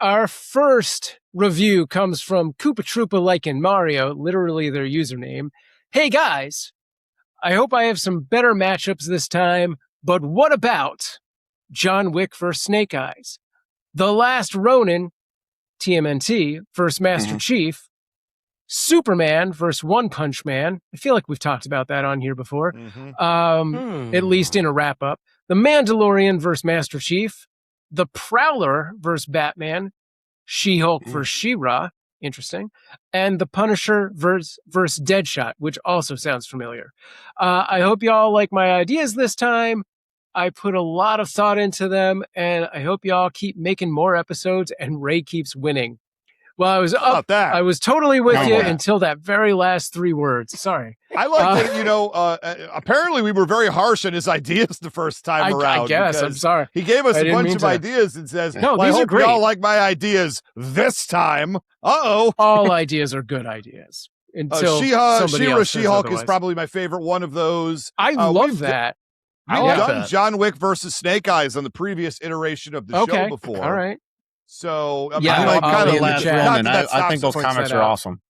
Our first review comes from Koopa Troopa Like in Mario, literally their username. Hey guys, I hope I have some better matchups this time, but what about John Wick vs. Snake Eyes? The Last Ronin, TMNT, versus Master Chief, Superman versus One Punch Man. I feel like we've talked about that on here before, at least in a wrap-up. The Mandalorian versus Master Chief, The Prowler versus Batman, She-Hulk versus She-Ra, interesting, and The Punisher versus Deadshot, which also sounds familiar. I hope y'all like my ideas this time. I put a lot of thought into them, and I hope y'all keep making more episodes and Ray keeps winning. Well, I was up. I was totally with you until that very last 3 words. Sorry. I like that, apparently we were very harsh on his ideas the first time around. I guess. I'm sorry. He gave us a bunch of ideas and says, no, I hope y'all like my ideas this time. Uh-oh. All ideas are good ideas. Until She-Hulk is probably my favorite one of those. I love that. We've done John Wick versus Snake Eyes on the previous iteration of the show before. All right. So, I think those comments are awesome.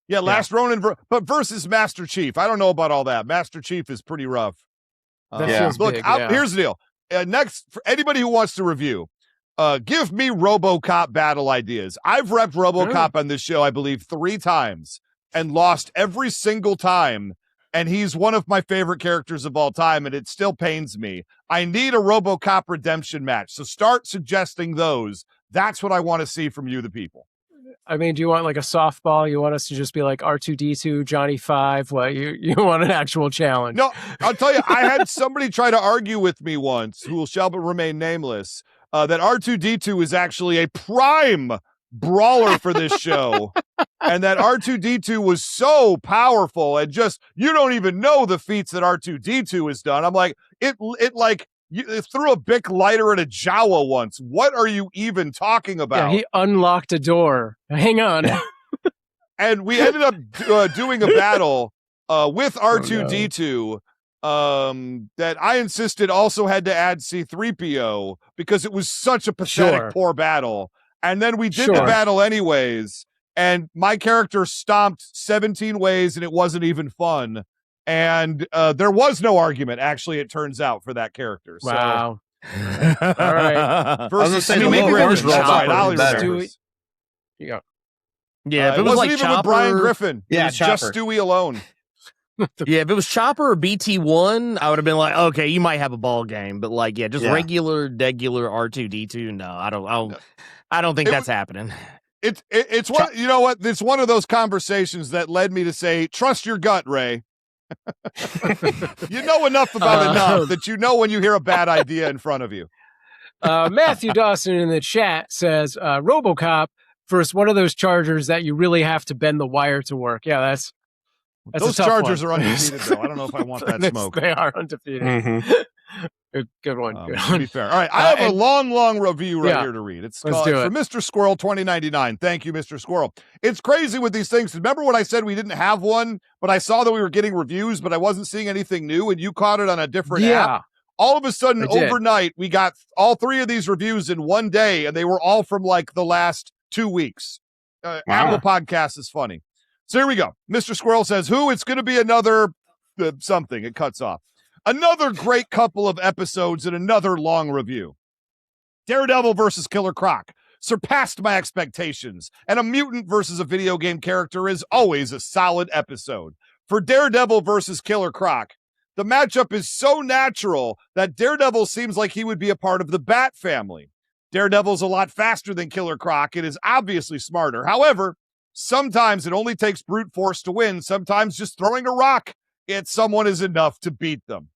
Yeah, Last Ronin, but versus Master Chief. I don't know about all that. Master Chief is pretty rough. Feels look, big, here's the deal. Next, for anybody who wants to review, give me RoboCop battle ideas. I've repped RoboCop on this show, I believe, 3 times and lost every single time. And he's one of my favorite characters of all time, and it still pains me. I need a RoboCop redemption match, so start suggesting those. That's what I want to see from you, the people. I mean, do you want like a softball? You want us to just be like R2-D2, Johnny 5? What, you want an actual challenge? No, I'll tell you, I had somebody try to argue with me once, who shall but remain nameless, that R2-D2 is actually a prime brawler for this show. And that R2-D2 was so powerful and just, you don't even know the feats that R2-D2 has done. I'm like, it threw a Bic lighter at a Jawa once. What are you even talking about? Yeah, he unlocked a door. Hang on. And we ended up doing a battle with R2-D2 that I insisted also had to add C-3PO because it was such a pathetic, poor battle. And then we did the battle anyways. And my character stomped 17 ways, and it wasn't even fun. And there was no argument, actually, it turns out, for that character. So, wow. All right. Versus maybe Rivers. You go. Yeah, if it was wasn't like even Chopper, with Brian Griffin. Yeah, it was just Stewie alone. Yeah, if it was Chopper or BT1, I would have been like, okay, you might have a ball game. But like, regular R2-D2, no, I don't think that's happening. It's one, you know what? It's one of those conversations that led me to say, trust your gut, Ray. You know enough about enough that you know when you hear a bad idea in front of you. Matthew Dawson in the chat says, RoboCop versus one of those chargers that you really have to bend the wire to work. Yeah, that's those chargers are undefeated, though. I don't know if I want that smoke. They are undefeated. Good one. To be fair. All right. I have a long review here to read. It's called for Mr. Squirrel 2099. Thank you, Mr. Squirrel. It's crazy with these things. Remember when I said we didn't have one, but I saw that we were getting reviews, but I wasn't seeing anything new, and you caught it on a different app? All of a sudden, overnight, we got all 3 of these reviews in one day, and they were all from like the last 2 weeks. Apple Podcasts is funny. So here we go. Mr. Squirrel says, it's going to be another something. It cuts off. Another great couple of episodes and another long review. Daredevil versus Killer Croc surpassed my expectations, and a mutant versus a video game character is always a solid episode. For Daredevil versus Killer Croc, the matchup is so natural that Daredevil seems like he would be a part of the Bat family. Daredevil's a lot faster than Killer Croc and is obviously smarter. However, sometimes it only takes brute force to win. Sometimes just throwing a rock at someone is enough to beat them.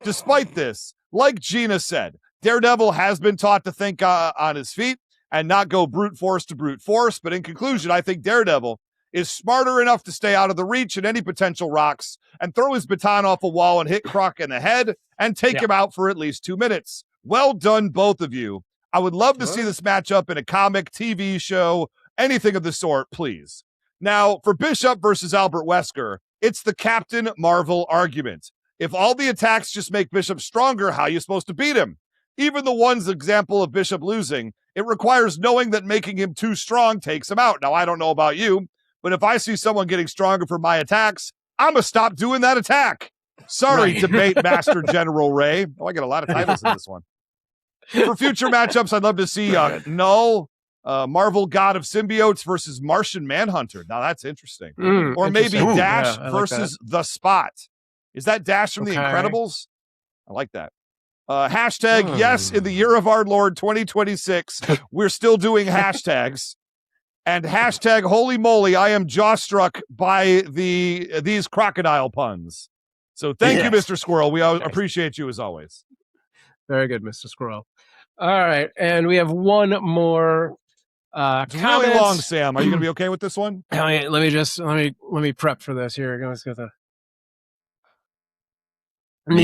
Despite this, like Gina said, Daredevil has been taught to think on his feet and not go brute force to brute force. But in conclusion, I think Daredevil is smarter enough to stay out of the reach of any potential rocks and throw his baton off a wall and hit Croc in the head and take him out for at least 2 minutes. Well done, both of you. I would love to see this matchup in a comic, TV show, anything of the sort, please. Now, for Bishop versus Albert Wesker, it's the Captain Marvel argument. If all the attacks just make Bishop stronger, how are you supposed to beat him? Even the one's example of Bishop losing, it requires knowing that making him too strong takes him out. Now, I don't know about you, but if I see someone getting stronger for my attacks, I'm going to stop doing that attack. Sorry, Debate Master General Ray. Oh, I get a lot of titles in this one. For future matchups, I'd love to see Null, Marvel God of Symbiotes versus Martian Manhunter. Now, that's interesting. Or maybe Dash versus The Spot. Is that Dash from The Incredibles? I like that. Hashtag yes, in the year of our Lord 2026, we're still doing hashtags. And hashtag holy moly, I am jawstruck by these crocodile puns. So thank you, Mr. Squirrel. We appreciate you as always. Very good, Mr. Squirrel. All right, and we have one more it's really long, Sam. Are you going to be okay with this one? Let me prep for this here. Let's go to all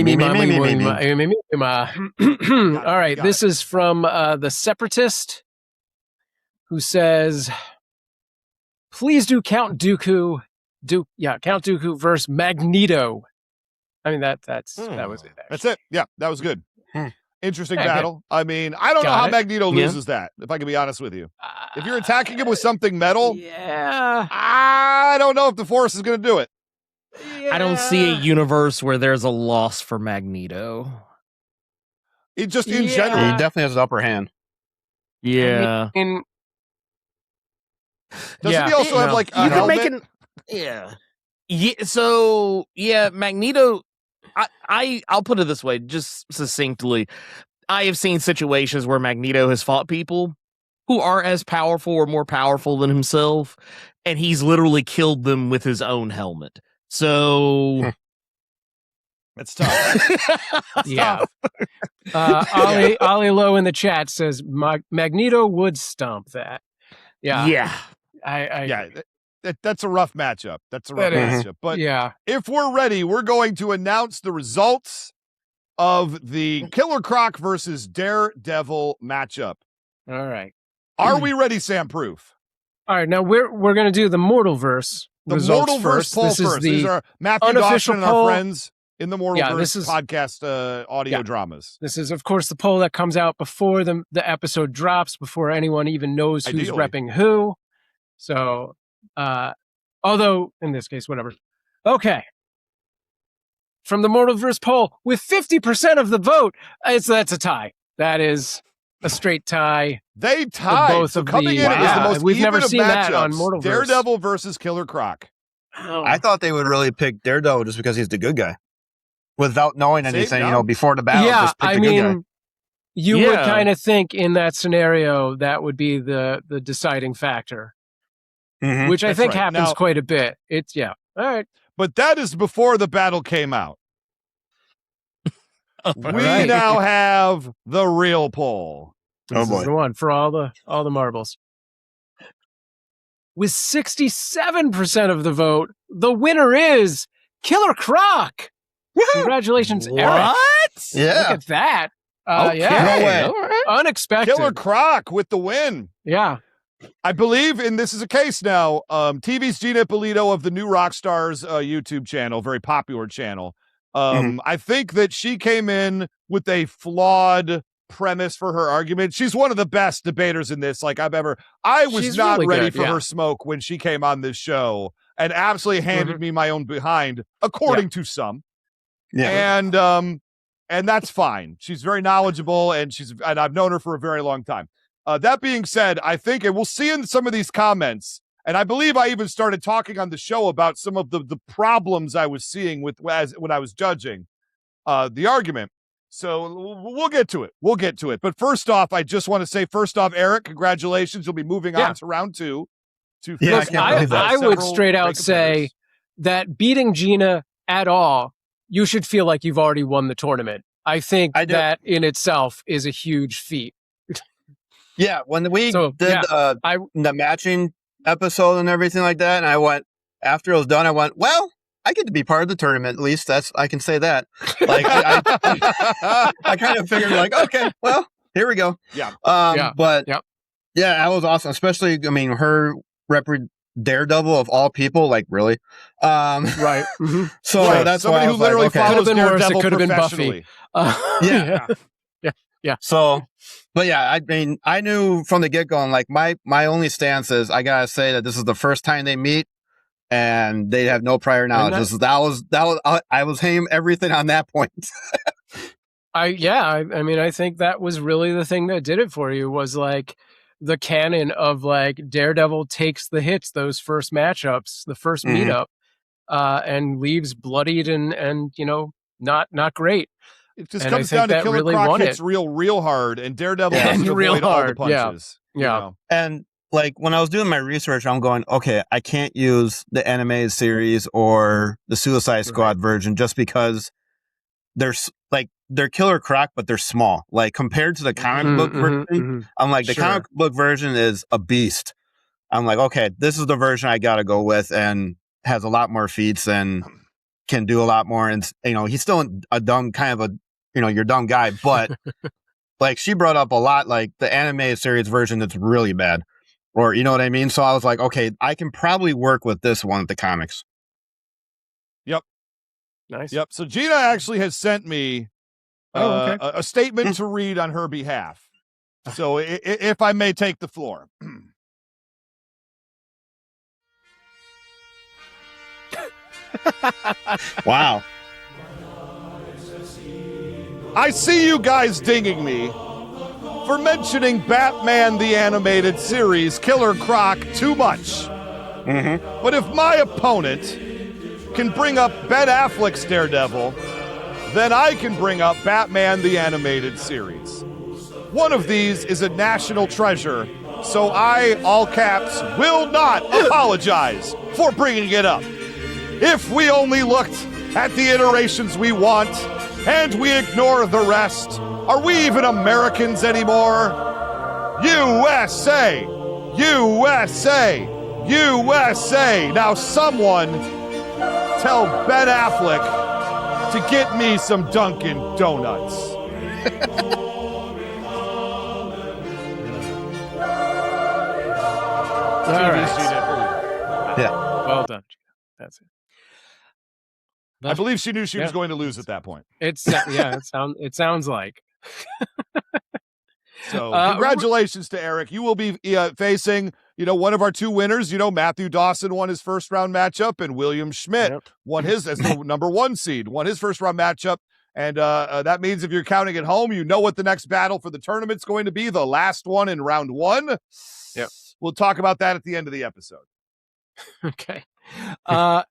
right, this is from the Separatist, who says, please do Count Dooku versus Magneto. I mean, that was it. Actually. That's it. Yeah, that was good. Interesting battle. I mean, I don't know how Magneto loses that, if I can be honest with you. If you're attacking him with something metal, I don't know if the Force is going to do it. I don't see a universe where there's a loss for Magneto. In general. He definitely has the upper hand. Yeah. Doesn't he also have like a helmet? So Magneto, I'll put it this way, just succinctly. I have seen situations where Magneto has fought people who are as powerful or more powerful than himself, and he's literally killed them with his own helmet. So it's tough. Ollie Lowe in the chat says Magneto would stomp that. That's a rough matchup. But if we're ready, we're going to announce the results of the Killer Croc versus Daredevil matchup. All right. Are we ready, Sam Proof? All right. Now we're going to do the Mortalverse. The Mortalverse poll first. These are Matthew Dawson and our friends in the Mortalverse podcast audio dramas. This is, of course, the poll that comes out before the episode drops, before anyone even knows who's repping who. So, although in this case, whatever. Okay. From the Mortalverse poll, with 50% of the vote, that's a tie. That is a straight tie. They tied. Both of coming in is the most we've never seen that on Mortalverse. Daredevil versus Killer Croc. I thought they would really pick Daredevil just because he's the good guy, without knowing anything. Before the battle, just pick the good guy. You would kind of think in that scenario that would be the deciding factor, which I think happens quite a bit. All right, but that is before the battle came out. We now have the real poll. This is the one for all the marbles. With 67% of the vote, the winner is Killer Croc. Congratulations, Eric. What? Yeah. Look at that. No way. Unexpected. Killer Croc with the win. Yeah. I believe, and this is a case now, TV's Gina Ippolito of the New Rockstars YouTube channel, very popular channel. I think that she came in with a flawed premise for her argument. She's one of the best debaters in this I was not really ready for her smoke when she came on this show and absolutely handed me my own behind, according to some. And that's fine. She's very knowledgeable, and I've known her for a very long time. That being said, I think, and we'll see in some of these comments, and I believe I even started talking on the show about some of the problems I was seeing when I was judging the argument. So we'll get to it. But first off, I just want to say, Eric, congratulations. You'll be moving on to round 2. I would straight out say that beating Gina at all, you should feel like you've already won the tournament. I think that in itself is a huge feat. Yeah, when we did the matching episode and everything like that, and after it was done, I went, well, I get to be part of the tournament. At least I can say that. Like I kind of figured, okay, well, here we go. But that was awesome. Especially, her Daredevil of all people, really. Right. So that's somebody why who literally follows Daredevil. It could have been professionally. Buffy. Yeah. So, but yeah, I mean, I knew from the get go, and like my only stance is, I gotta say that this is the first time they meet, and they have no prior knowledge. I was hanging everything on that point. I mean, I think that was really the thing that did it for you, was like the canon of like Daredevil takes the hits those first matchups, the first meetup, and leaves bloodied and not great. It just comes down to Killer Croc hits real hard, and Daredevil doesn't avoid all the punches. Yeah. And like when I was doing my research, I'm going, okay, I can't use the animated series or the Suicide Squad version just because they're Killer Croc, but they're small. Like compared to the comic book version, I'm like, the comic book version is a beast. I'm like, okay, this is the version I got to go with, and has a lot more feats and can do a lot more. And he's still a dumb kind of your dumb guy, but like she brought up a lot, like the animated series version that's really bad, or you know what I mean? So I was like, okay, I can probably work with this one at the comics. Yep. Nice. Yep. So Gina actually has sent me a statement to read on her behalf. So if I may take the floor. Wow. I see you guys dinging me for mentioning Batman the Animated Series Killer Croc too much. But if my opponent can bring up Ben Affleck's Daredevil, then I can bring up Batman the Animated Series. One of these is a national treasure, so I, all caps, will not apologize for bringing it up. If we only looked at the iterations we want and we ignore the rest, are we even Americans anymore? USA! USA! USA! Now someone tell Ben Affleck to get me some Dunkin' Donuts. All right. Yeah. Well done. That's it. I believe she knew she was going to lose at that point. It sounds like. So congratulations to Eric. You will be facing, one of our two winners. Matthew Dawson won his first round matchup, and William Schmidt won his as the number 1 seed, won his first round matchup. And that means if you're counting at home, you know what the next battle for the tournament's going to be, the last one in round 1. Yep. We'll talk about that at the end of the episode. Okay.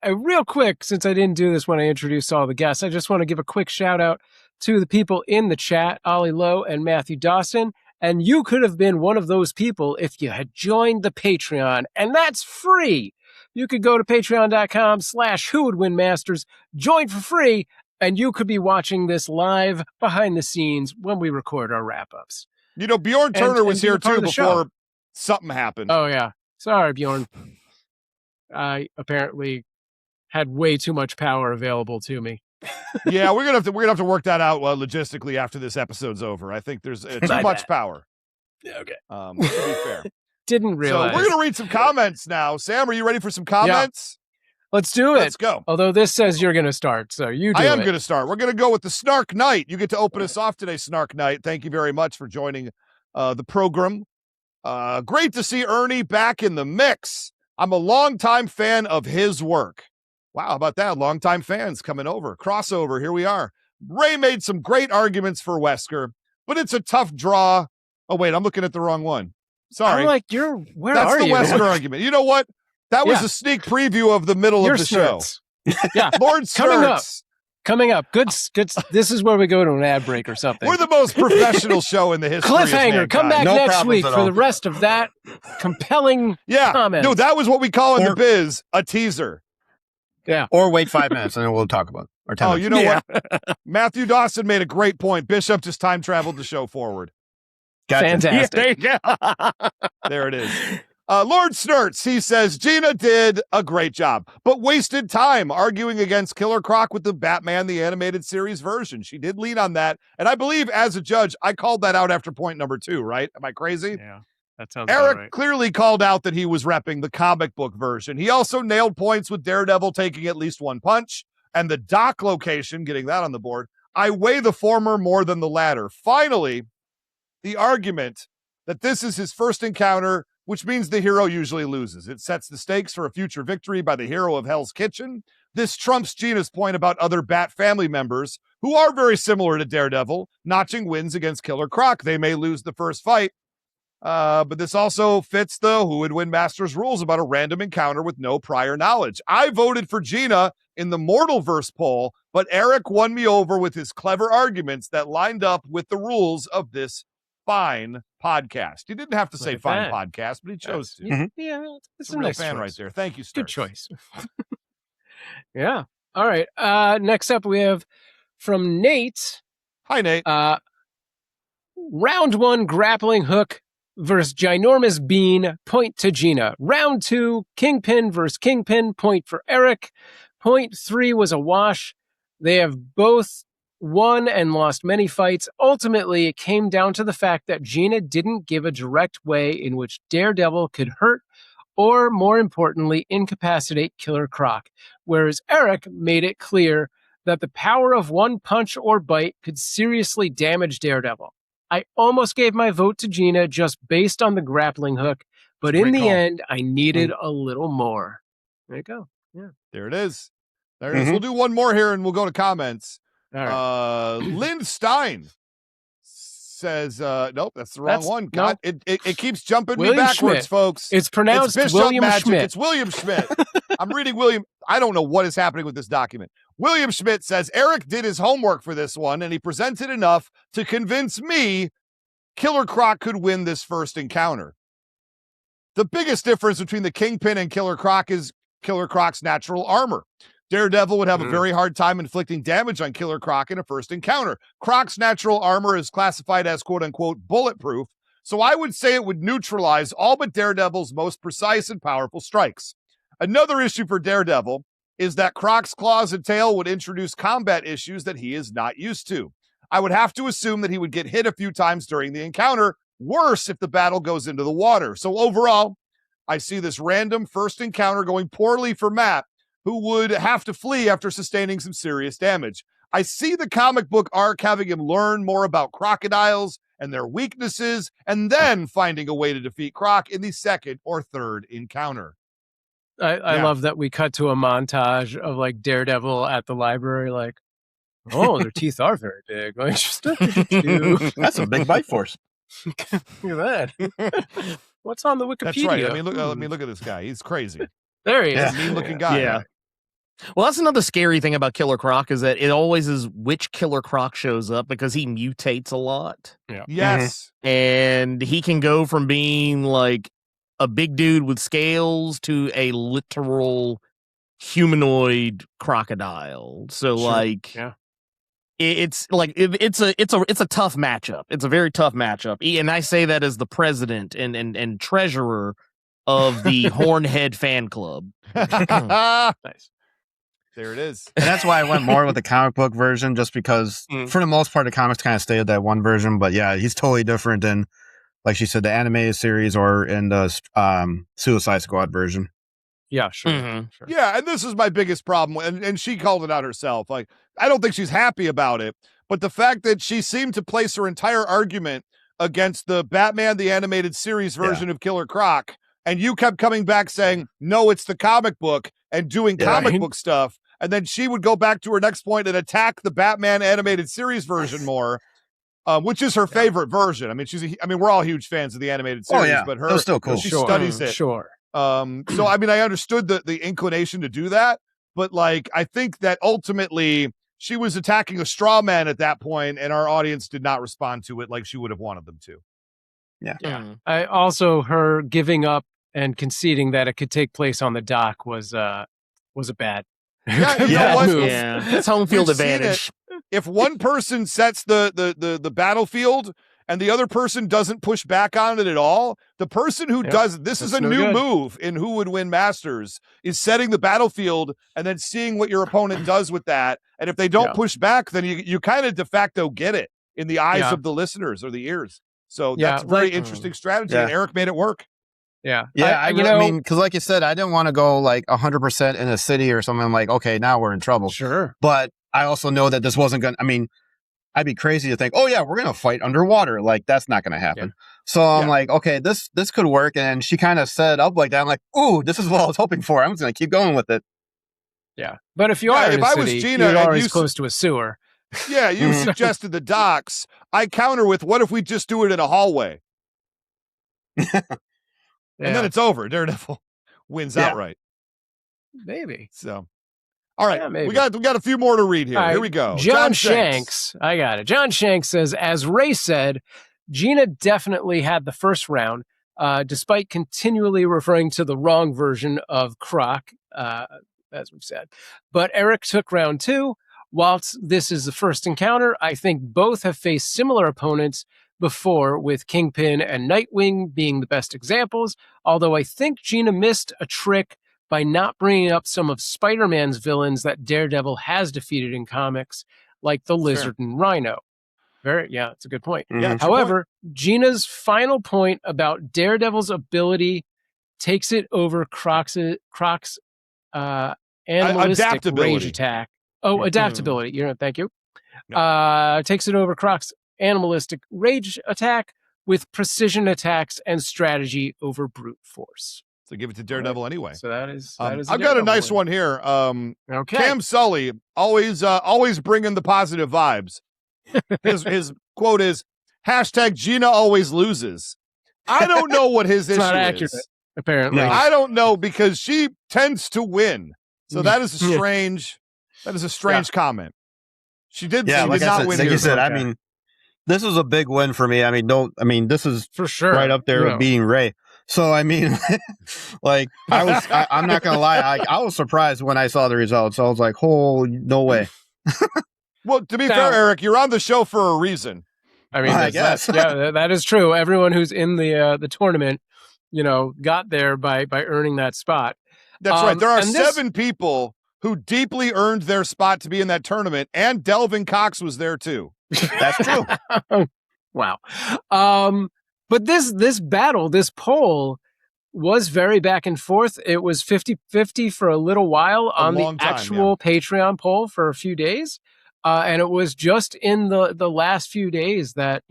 Real quick, since I didn't do this when I introduced all the guests, I just want to give a quick shout out to the people in the chat, Ollie Lowe and Matthew Dawson. And you could have been one of those people if you had joined the Patreon, and that's free. You could go to patreon.com/whowouldwinmasters, join for free, and you could be watching this live behind the scenes when we record our wrap-ups. Bjorn Turner was here too before something happened. Oh, yeah. Sorry, Bjorn. I apparently had way too much power available to me. Yeah, we're gonna have to work that out logistically after this episode's over. I think there's too much power. Yeah, okay. To be fair. Didn't realize. So we're gonna read some comments now. Sam, are you ready for some comments? Yeah. Let's do it. Let's go. Although this says you're gonna start, so you do it. I am gonna start. We're gonna go with the Snark Knight. You get to open us off today, Snark Knight. Thank you very much for joining the program. Great to see Ernie back in the mix. I'm a longtime fan of his work. Wow, how about that? Longtime fans coming over. Crossover, here we are. Ray made some great arguments for Wesker, but it's a tough draw. Oh, wait, I'm looking at the wrong one. Sorry. I'm like, where That's are you? That's the Wesker argument. You know what? That was a sneak preview of the middle of the show. Yeah. Lord Snurts. Coming up. Good. This is where we go to an ad break or something. We're the most professional show in the history Cliffhanger. Of come back next week for the rest of that compelling comment. No, that was what we call in the biz a teaser. Yeah. Or wait 5 minutes and then we'll talk about it. Or 10 minutes. You know what? Matthew Dawson made a great point. Bishop just time traveled the show forward. Gotcha. Fantastic. Yeah, there it is. Lord Snurts, he says, Gina did a great job, but wasted time arguing against Killer Croc with the Batman the Animated Series version. She did lean on that. And I believe as a judge, I called that out after point number 2, right? Am I crazy? Yeah. That sounds Eric right. clearly called out that he was repping the comic book version. He also nailed points with Daredevil taking at least one punch and the dock location, getting that on the board. I weigh the former more than the latter. Finally, the argument that this is his first encounter, which means the hero usually loses. It sets the stakes for a future victory by the hero of Hell's Kitchen. This trumps Gina's point about other Bat family members who are very similar to Daredevil, notching wins against Killer Croc. They may lose the first fight, but this also fits the who would win Masters rules about a random encounter with no prior knowledge. I voted for Gina in the Mortalverse poll, but Eric won me over with his clever arguments that lined up with the rules of this fine podcast. He didn't have to say fine podcast, but he chose to. Mm-hmm. Yeah, it's a real nice fan choice. Right there. Thank you, Stars. Good choice. Yeah. All right. Next up, we have from Nate. Hi, Nate. Round 1 grappling hook versus ginormous bean. Point to Gina. Round 2 Kingpin versus Kingpin. Point for Eric. Point 3 was a wash. They have both won and lost many fights. Ultimately, it came down to the fact that Gina didn't give a direct way in which Daredevil could hurt or, more importantly, incapacitate Killer Croc, whereas Eric made it clear that the power of one punch or bite could seriously damage Daredevil. I almost gave my vote to Gina just based on the grappling hook, but in the end, I needed a little more. There you go. Yeah. There it is. There it is. We'll do one more here and we'll go to comments. All right. Lynn Stein says, nope, that's the wrong one. God, nope. it keeps jumping William me backwards, Schmidt. folks. It's pronounced William Magic. Schmidt. It's William Schmidt. I'm reading William. I don't know what is happening with this document. William Schmidt says, Eric did his homework for this one, and he presented enough to convince me Killer Croc could win this first encounter. The biggest difference between the Kingpin and Killer Croc is Killer Croc's natural armor. Daredevil would have a very hard time inflicting damage on Killer Croc in a first encounter. Croc's natural armor is classified as quote-unquote bulletproof, so I would say it would neutralize all but Daredevil's most precise and powerful strikes. Another issue for Daredevil is that Croc's claws and tail would introduce combat issues that he is not used to. I would have to assume that he would get hit a few times during the encounter, worse if the battle goes into the water. So overall, I see this random first encounter going poorly for Matt, who would have to flee after sustaining some serious damage. I see the comic book arc having him learn more about crocodiles and their weaknesses, and then finding a way to defeat Croc in the second or third encounter. I love that we cut to a montage of like Daredevil at the library, like, oh, their teeth are very big. Like, that's a big bite force. Look at that. What's on the Wikipedia? That's right. I mean, look at this guy. He's crazy. There he is. Yeah. Mean-looking guy. Yeah. Well, that's another scary thing about Killer Croc is that it always is which Killer Croc shows up because he mutates a lot. Yeah. Yes. And he can go from being like a big dude with scales to a literal humanoid crocodile. So it's like it's a tough matchup. It's a very tough matchup. And I say that as the president and treasurer of the Hornhead fan club. Nice. There it is. And that's why I went more with the comic book version, just because for the most part, the comics kind of stay at that one version. But yeah, he's totally different than, like she said, the animated series or in the Suicide Squad version. Yeah, sure. Sure. Yeah, and this is my biggest problem. And she called it out herself. Like, I don't think she's happy about it. But the fact that she seemed to place her entire argument against the Batman, the animated series version of Killer Croc, and you kept coming back saying, no, it's the comic book, and doing comic book stuff. And then she would go back to her next point and attack the Batman animated series version more, which is her favorite version. I mean, we're all huge fans of the animated series, but her, still cool. She studies it. Sure. So, I mean, I understood the inclination to do that, but like, I think that ultimately she was attacking a straw man at that point, and our audience did not respond to it like she would have wanted them to. Yeah. I also, her giving up and conceding that it could take place on the dock was a bad. It's home field advantage. If one person sets the battlefield and the other person doesn't push back on it at all, the person who does this is a new move in Who Would Win Masters, is setting the battlefield and then seeing what your opponent does with that. And if they don't push back, then you kind of de facto get it in the eyes of the listeners or the ears. So that's a very interesting strategy, and Eric made it work. Yeah. I mean, because like you said, I didn't want to go like 100% in a city or something. Like, okay, now we're in trouble. Sure. But I also know that this wasn't going to, I mean, I'd be crazy to think, oh yeah, we're gonna fight underwater. Like that's not gonna happen. Yeah. So I'm like, okay, this could work. And she kind of set it up like that. I'm like, ooh, this is what I was hoping for. I'm just gonna keep going with it. Yeah, but if you are in a city, Gina, you're always close to a sewer. Yeah, you suggested the docks. I counter with, what if we just do it in a hallway? And then it's over. Daredevil wins outright. Maybe. So, all right, we got a few more to read here. Here we go. John Shanks. I got it. John Shanks says, as Ray said, Gina definitely had the first round, despite continually referring to the wrong version of Croc, as we've said. But Eric took round 2. Whilst this is the first encounter, I think both have faced similar opponents before, with Kingpin and Nightwing being the best examples, although I think Gina missed a trick by not bringing up some of Spider-Man's villains that Daredevil has defeated in comics, like the Lizard and Rhino. It's a good point. Yeah, however, Gina's final point about Daredevil's ability takes it over Croc's animalistic rage attack. Oh, adaptability. Thank you. Takes it over Croc's animalistic rage attack with precision attacks and strategy over brute force. So give it to Daredevil anyway. So that is. I've got a nice one here. Okay. Cam Sully always bringing the positive vibes. His quote is #Gina always loses. I don't know what his issue not accurate, is. Apparently, I don't know, because she tends to win. So that is a strange. That is a strange comment. She did. Yeah, did not win. Like you said, I mean, this was a big win for me. I mean, this is for sure right up there with beating Ray. So I mean, like I'm not gonna lie, I was surprised when I saw the results. I was like, "Oh, no way." Well, to be fair, Eric, you're on the show for a reason. I mean, I guess that is true. Everyone who's in the tournament, got there by earning that spot. That's right. There are 7 people who deeply earned their spot to be in that tournament, and Delvin Cox was there too. That's true. Wow. But this battle, this poll was very back and forth. It was 50-50 for a little while on the actual Patreon poll for a few days. And it was just in the last few days that,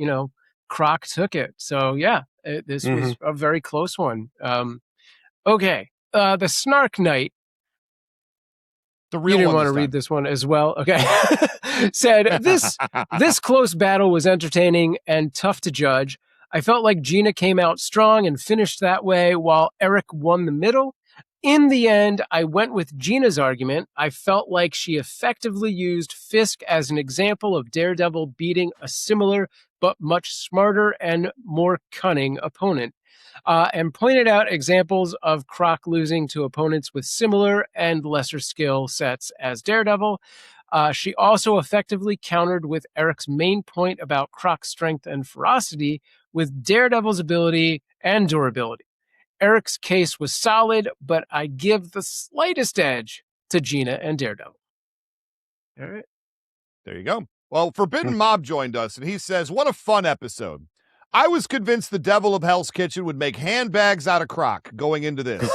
Croc took it. So this was a very close one. Okay. The Snark Knight. The real you didn't want to read this one as well. Okay. Said this close battle was entertaining and tough to judge. I felt like Gina came out strong and finished that way, while Eric won the middle. In the end, I went with Gina's argument. I felt like she effectively used Fisk as an example of Daredevil beating a similar but much smarter and more cunning opponent, and pointed out examples of Croc losing to opponents with similar and lesser skill sets as Daredevil. She also effectively countered with Eric's main point about Croc's strength and ferocity with Daredevil's ability and durability. Eric's case was solid, but I give the slightest edge to Gina and Daredevil. All right. There you go. Well, Forbidden Mob joined us, and he says, what a fun episode. I was convinced the Devil of Hell's Kitchen would make handbags out of Croc going into this.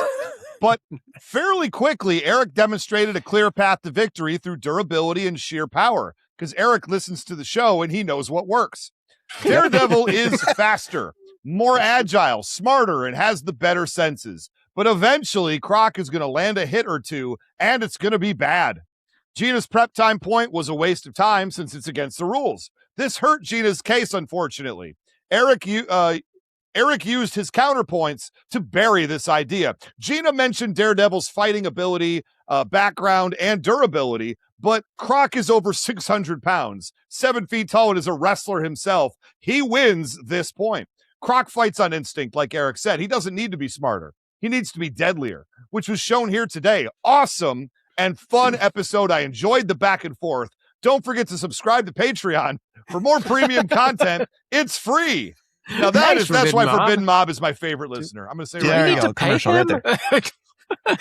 But fairly quickly, Eric demonstrated a clear path to victory through durability and sheer power, because Eric listens to the show and he knows what works. Daredevil is faster, more agile, smarter, and has the better senses. But eventually, Croc is going to land a hit or two, and it's going to be bad. Gina's prep time point was a waste of time since it's against the rules. This hurt Gina's case, unfortunately. Eric used his counterpoints to bury this idea. Gina mentioned Daredevil's fighting ability, background, and durability, but Croc is over 600 pounds, 7 feet tall, and is a wrestler himself. He wins this point. Croc fights on instinct, like Eric said. He doesn't need to be smarter. He needs to be deadlier, which was shown here today. Awesome and fun episode. I enjoyed the back and forth. Don't forget to subscribe to Patreon for more premium content. It's free. Now that's why Forbidden Mob is my favorite listener. I'm going to say right now. Commercial right there.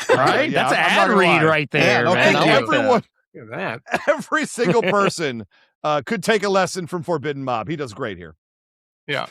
Right? That's an ad read right there. Yeah, man. Every single person could take a lesson from Forbidden Mob. He does great here. Yeah.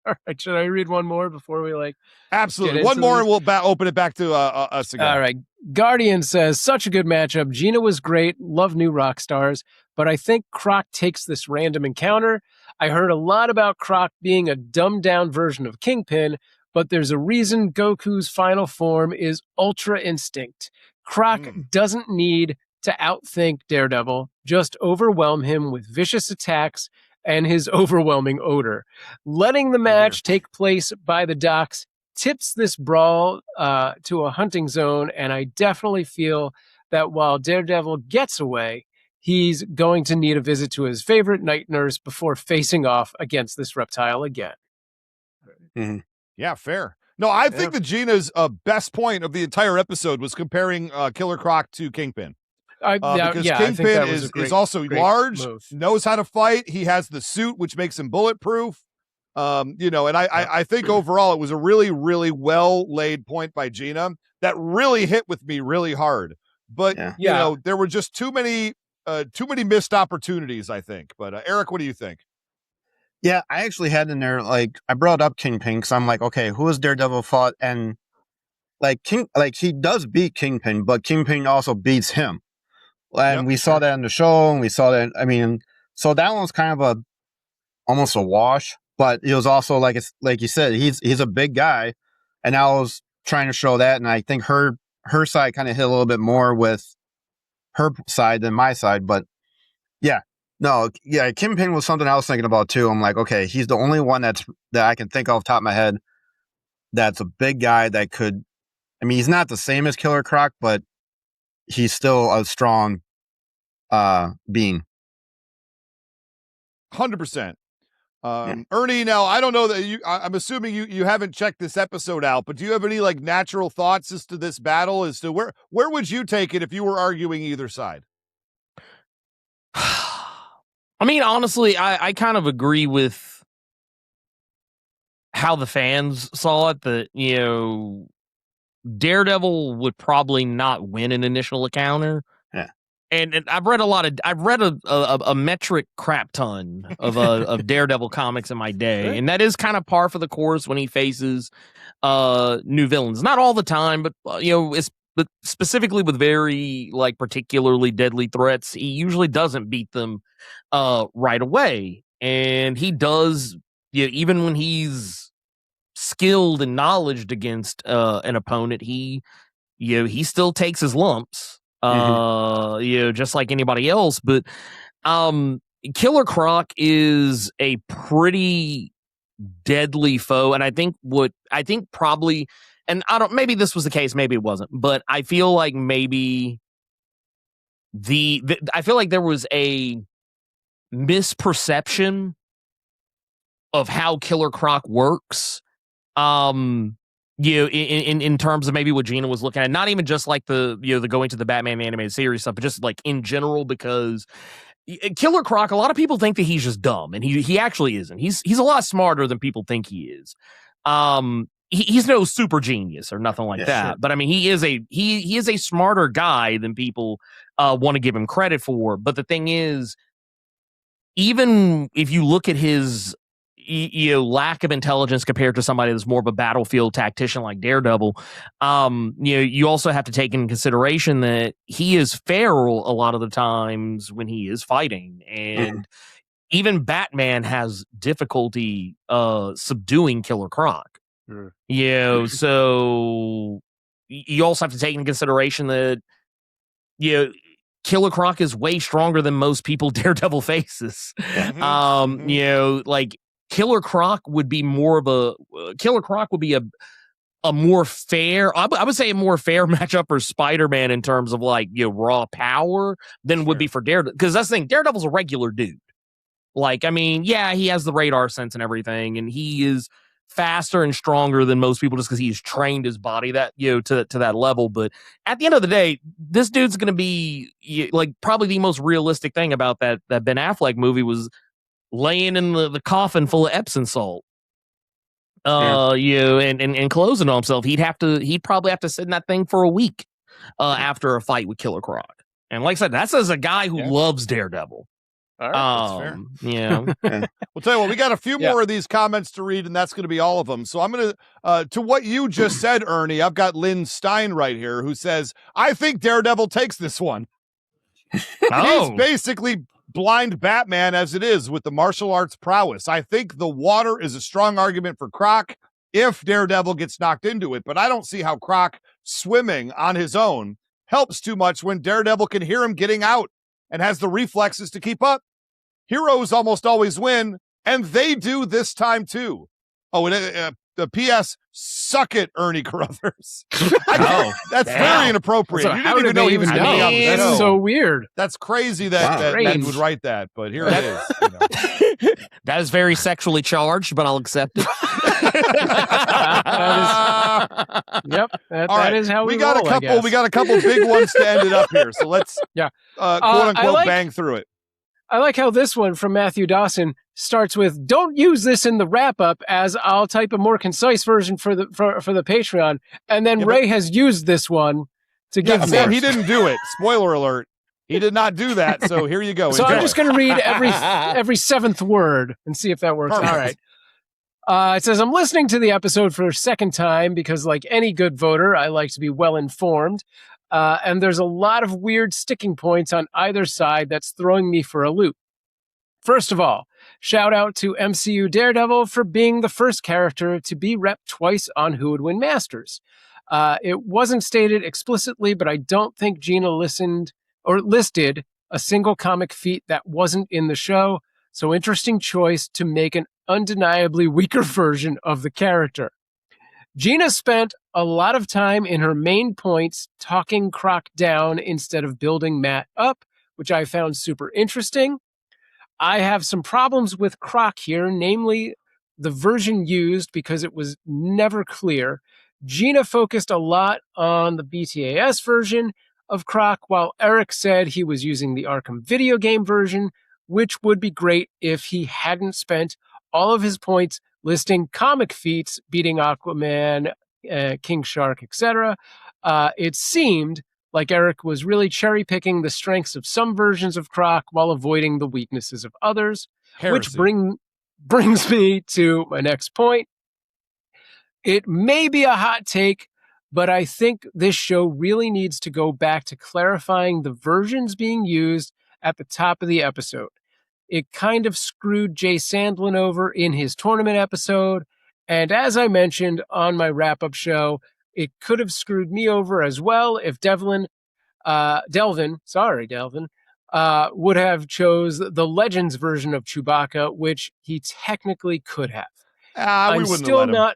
All right. Should I read one more before we Absolutely. One more and we'll open it back to us again. All right. Guardian says, such a good matchup. Gina was great. Love new rock stars. but I think Croc takes this random encounter. I heard a lot about Croc being a dumbed-down version of Kingpin, but there's a reason Goku's final form is Ultra Instinct. Croc doesn't need to outthink Daredevil, just overwhelm him with vicious attacks and his overwhelming odor. Letting the match take place by the docks tips this brawl to a hunting zone, and I definitely feel that while Daredevil gets away, he's going to need a visit to his favorite night nurse before facing off against this reptile again. Mm-hmm. Yeah, fair. No, I think that Gina's best point of the entire episode was comparing Killer Croc to Kingpin. Because Kingpin is also large, knows how to fight. He has the suit, which makes him bulletproof. I think overall it was a really, really well laid point by Gina that really hit with me really hard. But there were just too many missed opportunities, I think. But Eric, what do you think? Yeah, I actually had in there, like, I brought up Kingpin because I'm like, okay, who has Daredevil fought? And he does beat Kingpin, but Kingpin also beats him. And we saw that in the show, and we saw that. I mean, so that one was kind of almost a wash, but it was also like you said, he's a big guy, and I was trying to show that, and I think her side kind of hit a little bit more with her side than my side, but Kingpin was something I was thinking about too. I'm like, okay, he's the only one that I can think off the top of my head that's a big guy that could. I mean, he's not the same as Killer Croc, but he's still a strong being. 100%. Ernie, now I don't know that I'm assuming you haven't checked this episode out, but do you have any like natural thoughts as to this battle? As to where would you take it if you were arguing either side? I mean, honestly, I kind of agree with how the fans saw it. That Daredevil would probably not win an initial encounter. Yeah. And I've read a metric crap ton of Daredevil comics in my day, and that is kind of par for the course when he faces new villains. Not all the time, but but specifically with very like particularly deadly threats, he usually doesn't beat them right away, and he does. Even when he's skilled and knowledged against an opponent, he still takes his lumps. Just like anybody else, but Killer Croc is a pretty deadly foe, and I think probably, and maybe this was the case, maybe it wasn't, but I feel like maybe I feel like there was a misperception of how Killer Croc works. In terms of maybe what Gina was looking at, not even just like the going to the Batman animated series stuff, but just like in general, because Killer Croc, a lot of people think that he's just dumb, and he actually isn't. He's a lot smarter than people think he is. He's no super genius or nothing like that, sure. But I mean, he is a smarter guy than people want to give him credit for. But the thing is, even if you look at his lack of intelligence compared to somebody that's more of a battlefield tactician like Daredevil, you also have to take into consideration that he is feral a lot of the times when he is fighting, and even Batman has difficulty subduing Killer Croc. So you also have to take into consideration that Killer Croc is way stronger than most people Daredevil faces. Like Killer Croc would be more of a more fair, I would say a more fair matchup for Spider-Man in terms of like raw power than would be for Daredevil, because that's the thing, Daredevil's a regular dude. Like, I mean, yeah, he has the radar sense and everything, and he is faster and stronger than most people just because he's trained his body that to that level. But at the end of the day, this dude's going to be like probably the most realistic thing about that Ben Affleck movie was laying in the coffin full of Epsom salt. And closing on himself. He'd probably have to sit in that thing for a week after a fight with Killer Croc. And like I said, that's as a guy who loves Daredevil. All right, that's fair. We'll tell you what, we got a few more of these comments to read, and that's going to be all of them. So I'm going to what you just said, Ernie, I've got Lynn Stein right here who says, I think Daredevil takes this one. He's basically blind Batman as it is with the martial arts prowess. I think the water is a strong argument for Croc if Daredevil gets knocked into it, but I don't see how Croc swimming on his own helps too much when Daredevil can hear him getting out and has the reflexes to keep up. Heroes almost always win, and they do this time too. Oh, and the P.S. Suck it, Ernie Carruthers. That's very inappropriate. So you didn't even know he was going to be on the show. That's so weird. That's crazy that Ben would write that, but here it is. You know. That is very sexually charged, but I'll accept it. That is how we got roll, a couple. We got a couple big ones to end it up here. So let's quote unquote bang through it. I like how this one from Matthew Dawson starts with, "Don't use this in the wrap up, as I'll type a more concise version for the Patreon." And then Ray has used this one to give me. He didn't do it. Spoiler alert. He did not do that. So here you go. So I'm just going to read every seventh word and see if that works. Perfect. All right. It says, "I'm listening to the episode for a second time because, like any good voter, I like to be well informed. And there's a lot of weird sticking points on either side that's throwing me for a loop. First of all, shout out to MCU Daredevil for being the first character to be repped twice on Who Would Win Masters. It wasn't stated explicitly, but I don't think Gina listed a single comic feat that wasn't in the show. So interesting choice to make an undeniably weaker version of the character. Gina spent a lot of time in her main points talking Croc down instead of building Matt up, which I found super interesting. I have some problems with Croc here, namely the version used because it was never clear. Gina focused a lot on the BTAS version of Croc, while Eric said he was using the Arkham video game version, which would be great if he hadn't spent all of his points listing comic feats, beating Aquaman, King Shark, etc. It seemed like Eric was really cherry-picking the strengths of some versions of Croc while avoiding the weaknesses of others. Heresy. Which brings me to my next point. It may be a hot take, but I think this show really needs to go back to clarifying the versions being used at the top of the episode. It kind of screwed Jay Sandlin over in his tournament episode, and as I mentioned on my wrap-up show, it could have screwed me over as well if Delvin, would have chose the Legends version of Chewbacca, which he technically could have. We wouldn't have let him.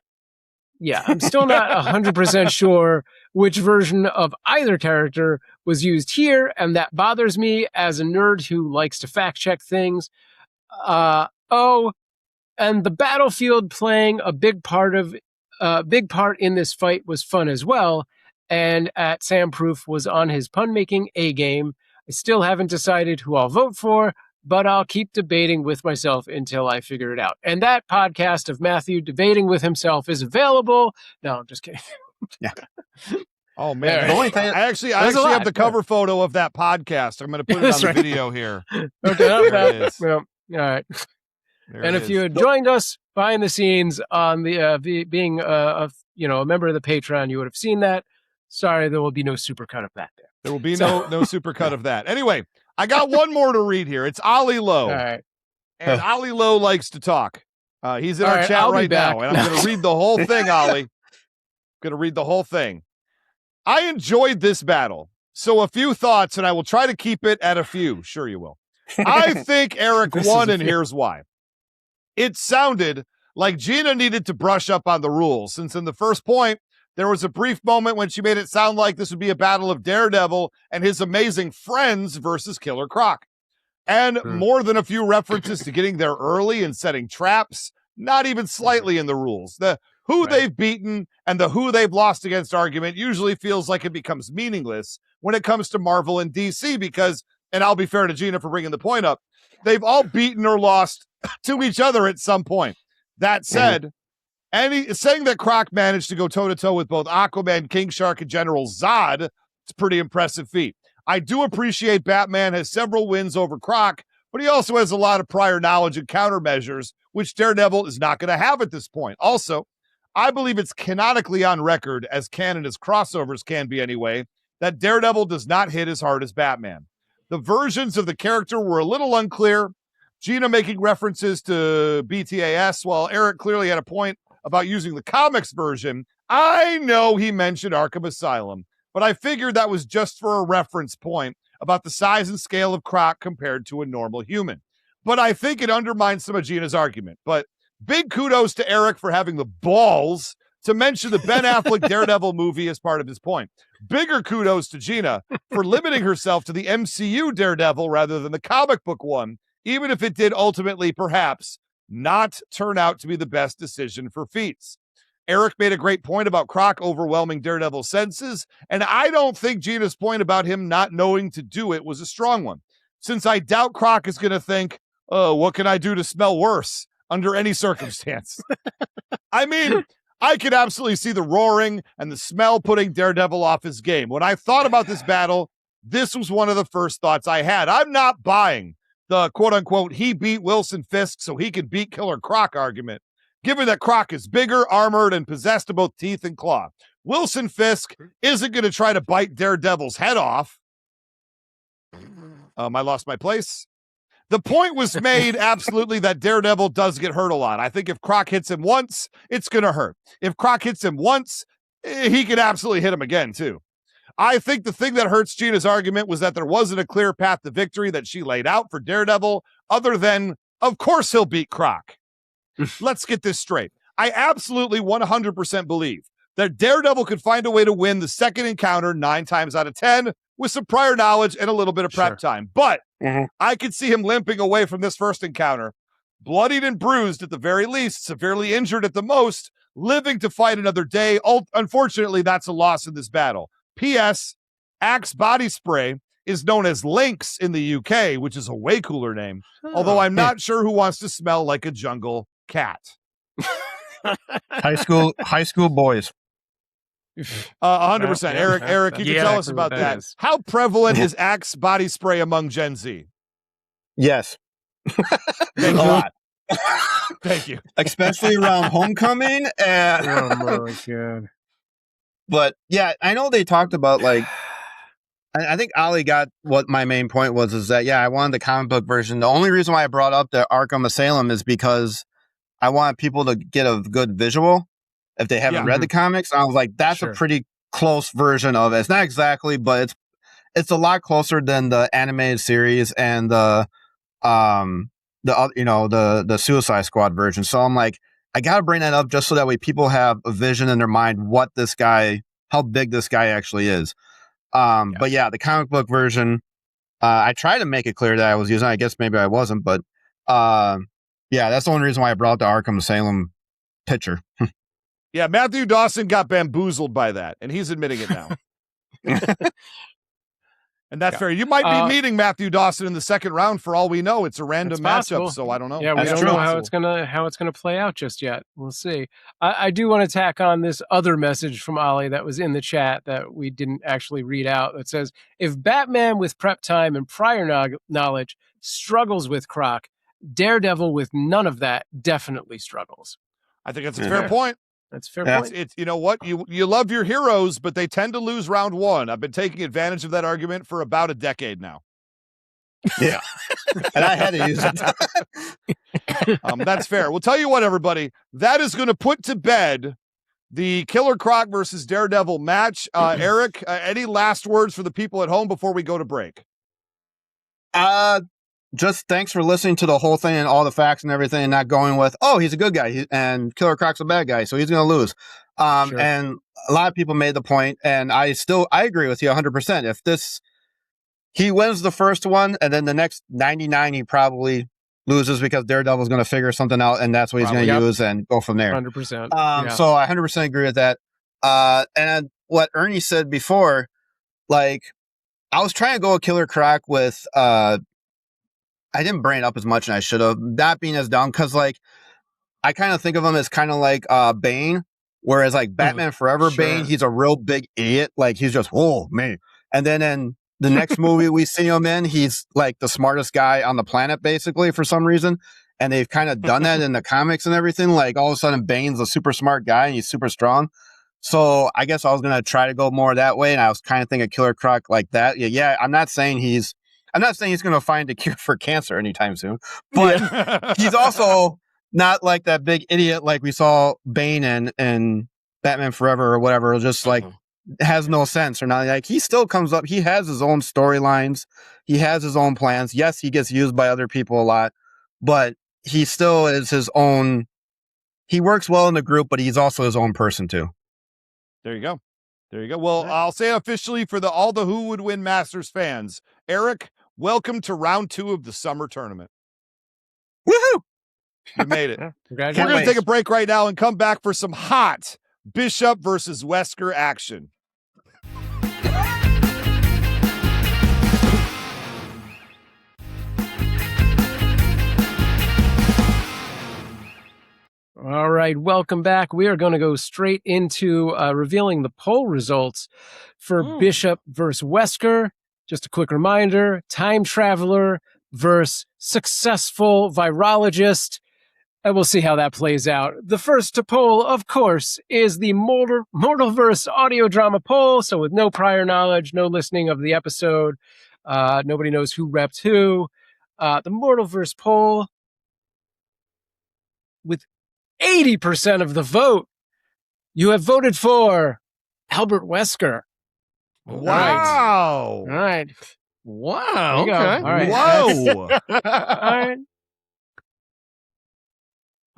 I'm still not 100% sure which version of either character was used here, and that bothers me as a nerd who likes to fact-check things. And the battlefield playing a big part in this fight was fun as well, and at Sam Proof was on his pun-making A-game. I still haven't decided who I'll vote for, but I'll keep debating with myself until I figure it out. And that podcast of Matthew debating with himself is available. No, I'm just kidding. Yeah. Oh, man. I actually have the cover photo of that podcast. I'm going to put it on the video here. Okay. There it is. Well, all right. And if you had joined us behind the scenes on the being a member of the Patreon, you would have seen that. Sorry, there will be no supercut of that there. There will be no supercut of that. Anyway, I got one more to read here. It's Ollie Lowe. All right. And Ollie Lowe likes to talk. He's in our chat right now, and I'm going to read the whole thing, Ollie. Going to read the whole thing. I enjoyed this battle. So a few thoughts, and I will try to keep it at a few. Sure you will. I think Eric won, and here's why. It sounded like Gina needed to brush up on the rules, since in the first point, there was a brief moment when she made it sound like this would be a battle of Daredevil and his amazing friends versus Killer Croc. And more than a few references to getting there early and setting traps, not even slightly in the rules. The who they've beaten and the who they've lost against argument usually feels like it becomes meaningless when it comes to Marvel and DC because, and I'll be fair to Gina for bringing the point up, they've all beaten or lost to each other at some point. That said, saying that Croc managed to go toe-to-toe with both Aquaman, King Shark, and General Zod, it's a pretty impressive feat. I do appreciate Batman has several wins over Croc, but he also has a lot of prior knowledge and countermeasures, which Daredevil is not going to have at this point. Also, I believe it's canonically on record, as canon as crossovers can be anyway, that Daredevil does not hit as hard as Batman. The versions of the character were a little unclear. Gina making references to BTAS, while Eric clearly had a point about using the comics version. I know he mentioned Arkham Asylum, but I figured that was just for a reference point about the size and scale of Croc compared to a normal human. But I think it undermines some of Gina's argument. But big kudos to Eric for having the balls to mention the Ben Affleck Daredevil movie as part of his point. Bigger kudos to Gina for limiting herself to the MCU Daredevil rather than the comic book one, even if it did ultimately perhaps not turn out to be the best decision for Feats. Eric made a great point about Croc overwhelming Daredevil's senses, and I don't think Gina's point about him not knowing to do it was a strong one, since I doubt Croc is going to think, oh, what can I do to smell worse under any circumstance? I mean, I could absolutely see the roaring and the smell putting Daredevil off his game. When I thought about this battle, this was one of the first thoughts I had. I'm not buying the quote-unquote he beat Wilson Fisk so he could beat Killer Croc argument, given that Croc is bigger, armored, and possessed of both teeth and claw. Wilson Fisk isn't going to try to bite Daredevil's head off. I lost my place. The point was made absolutely that Daredevil does get hurt a lot. I think if Croc hits him once, it's going to hurt. If Croc hits him once, he can absolutely hit him again, too. I think the thing that hurts Gina's argument was that there wasn't a clear path to victory that she laid out for Daredevil, other than, of course, he'll beat Croc. Let's get this straight. I absolutely 100% believe that Daredevil could find a way to win the second encounter 9 times out of 10 with some prior knowledge and a little bit of prep time. But I could see him limping away from this first encounter, bloodied and bruised at the very least, severely injured at the most, living to fight another day. Unfortunately, that's a loss in this battle. P.S. Axe body spray is known as Lynx in the UK, which is a way cooler name, although I'm not sure who wants to smell like a jungle cat. High school boys. 100%. Eric, you can tell us about that. How prevalent is Axe body spray among Gen Z? Yes. A lot. Thank you. Especially around homecoming. And oh my God. But yeah, I know they talked about like, I think Ali got what my main point was, is that, yeah, I wanted the comic book version. The only reason why I brought up the Arkham Asylum is because I want people to get a good visual if they haven't read the comics. And I was like, that's a pretty close version of it. It's not exactly, but it's a lot closer than the animated series and the Suicide Squad version. So I'm like, I got to bring that up just so that way people have a vision in their mind how big this guy actually is. But yeah, the comic book version, I tried to make it clear that I was using it. I guess maybe I wasn't, but yeah, that's the only reason why I brought the Arkham Asylum picture. Yeah, Matthew Dawson got bamboozled by that, and he's admitting it now. And that's fair. You might be meeting Matthew Dawson in the second round for all we know. It's a random matchup, so I don't know. Yeah, we don't know how it's gonna play out just yet. We'll see. I do want to tack on this other message from Ollie that was in the chat that we didn't actually read out. That says, if Batman with prep time and prior knowledge struggles with Croc, Daredevil with none of that definitely struggles. I think that's a fair point. That's a fair point. It's you know what? You love your heroes, but they tend to lose round one. I've been taking advantage of that argument for about a decade now. Yeah. And I had to use it. That's fair. We'll tell you what, everybody. That is going to put to bed the Killer Croc versus Daredevil match. Eric, any last words for the people at home before we go to break? Just thanks for listening to the whole thing and all the facts and everything, and not going with, oh, he's a good guy and Killer Croc's a bad guy, so he's going to lose. And a lot of people made the point, and I agree with you 100%. If he wins the first one, and then the next 99 he probably loses because Daredevil's going to figure something out, and that's what he's going to use and go from there. 100%. So I 100% agree with that. And what Ernie said before, like, I was trying to go with Killer Croc with I didn't bring it up as much as I should have. That being as dumb, because like I kind of think of him as kind of like Bane, whereas like Batman Forever Bane, he's a real big idiot. Like he's just, oh man. And then in the next movie we see him in, he's like the smartest guy on the planet, basically, for some reason. And they've kind of done that in the comics and everything. Like all of a sudden Bane's a super smart guy and he's super strong. So I guess I was gonna try to go more that way, and I was kind of thinking Killer Croc like that. Yeah, I'm not saying he's I'm not saying he's going to find a cure for cancer anytime soon, but he's also not like that big idiot like we saw Bane in Batman Forever or whatever, just like has no sense or not. Like he still comes up. He has his own storylines. He has his own plans. Yes, he gets used by other people a lot, but he still is his own. He works well in the group, but he's also his own person too. There you go. There you go. Well, I'll say officially for all the Who Would Win Masters fans, Eric, welcome to round 2 of the summer tournament. Woohoo! You made it. We're going to take a break right now and come back for some hot Bishop versus Wesker action. All right, welcome back. We are going to go straight into revealing the poll results for Bishop versus Wesker. Just a quick reminder, time traveler versus successful virologist. And we'll see how that plays out. The first to poll, of course, is the Mortalverse audio drama poll. So with no prior knowledge, no listening of the episode, nobody knows who repped who. The Mortalverse poll, with 80% of the vote, you have voted for Albert Wesker. Wow. All right. Wow. Okay. All right. Whoa.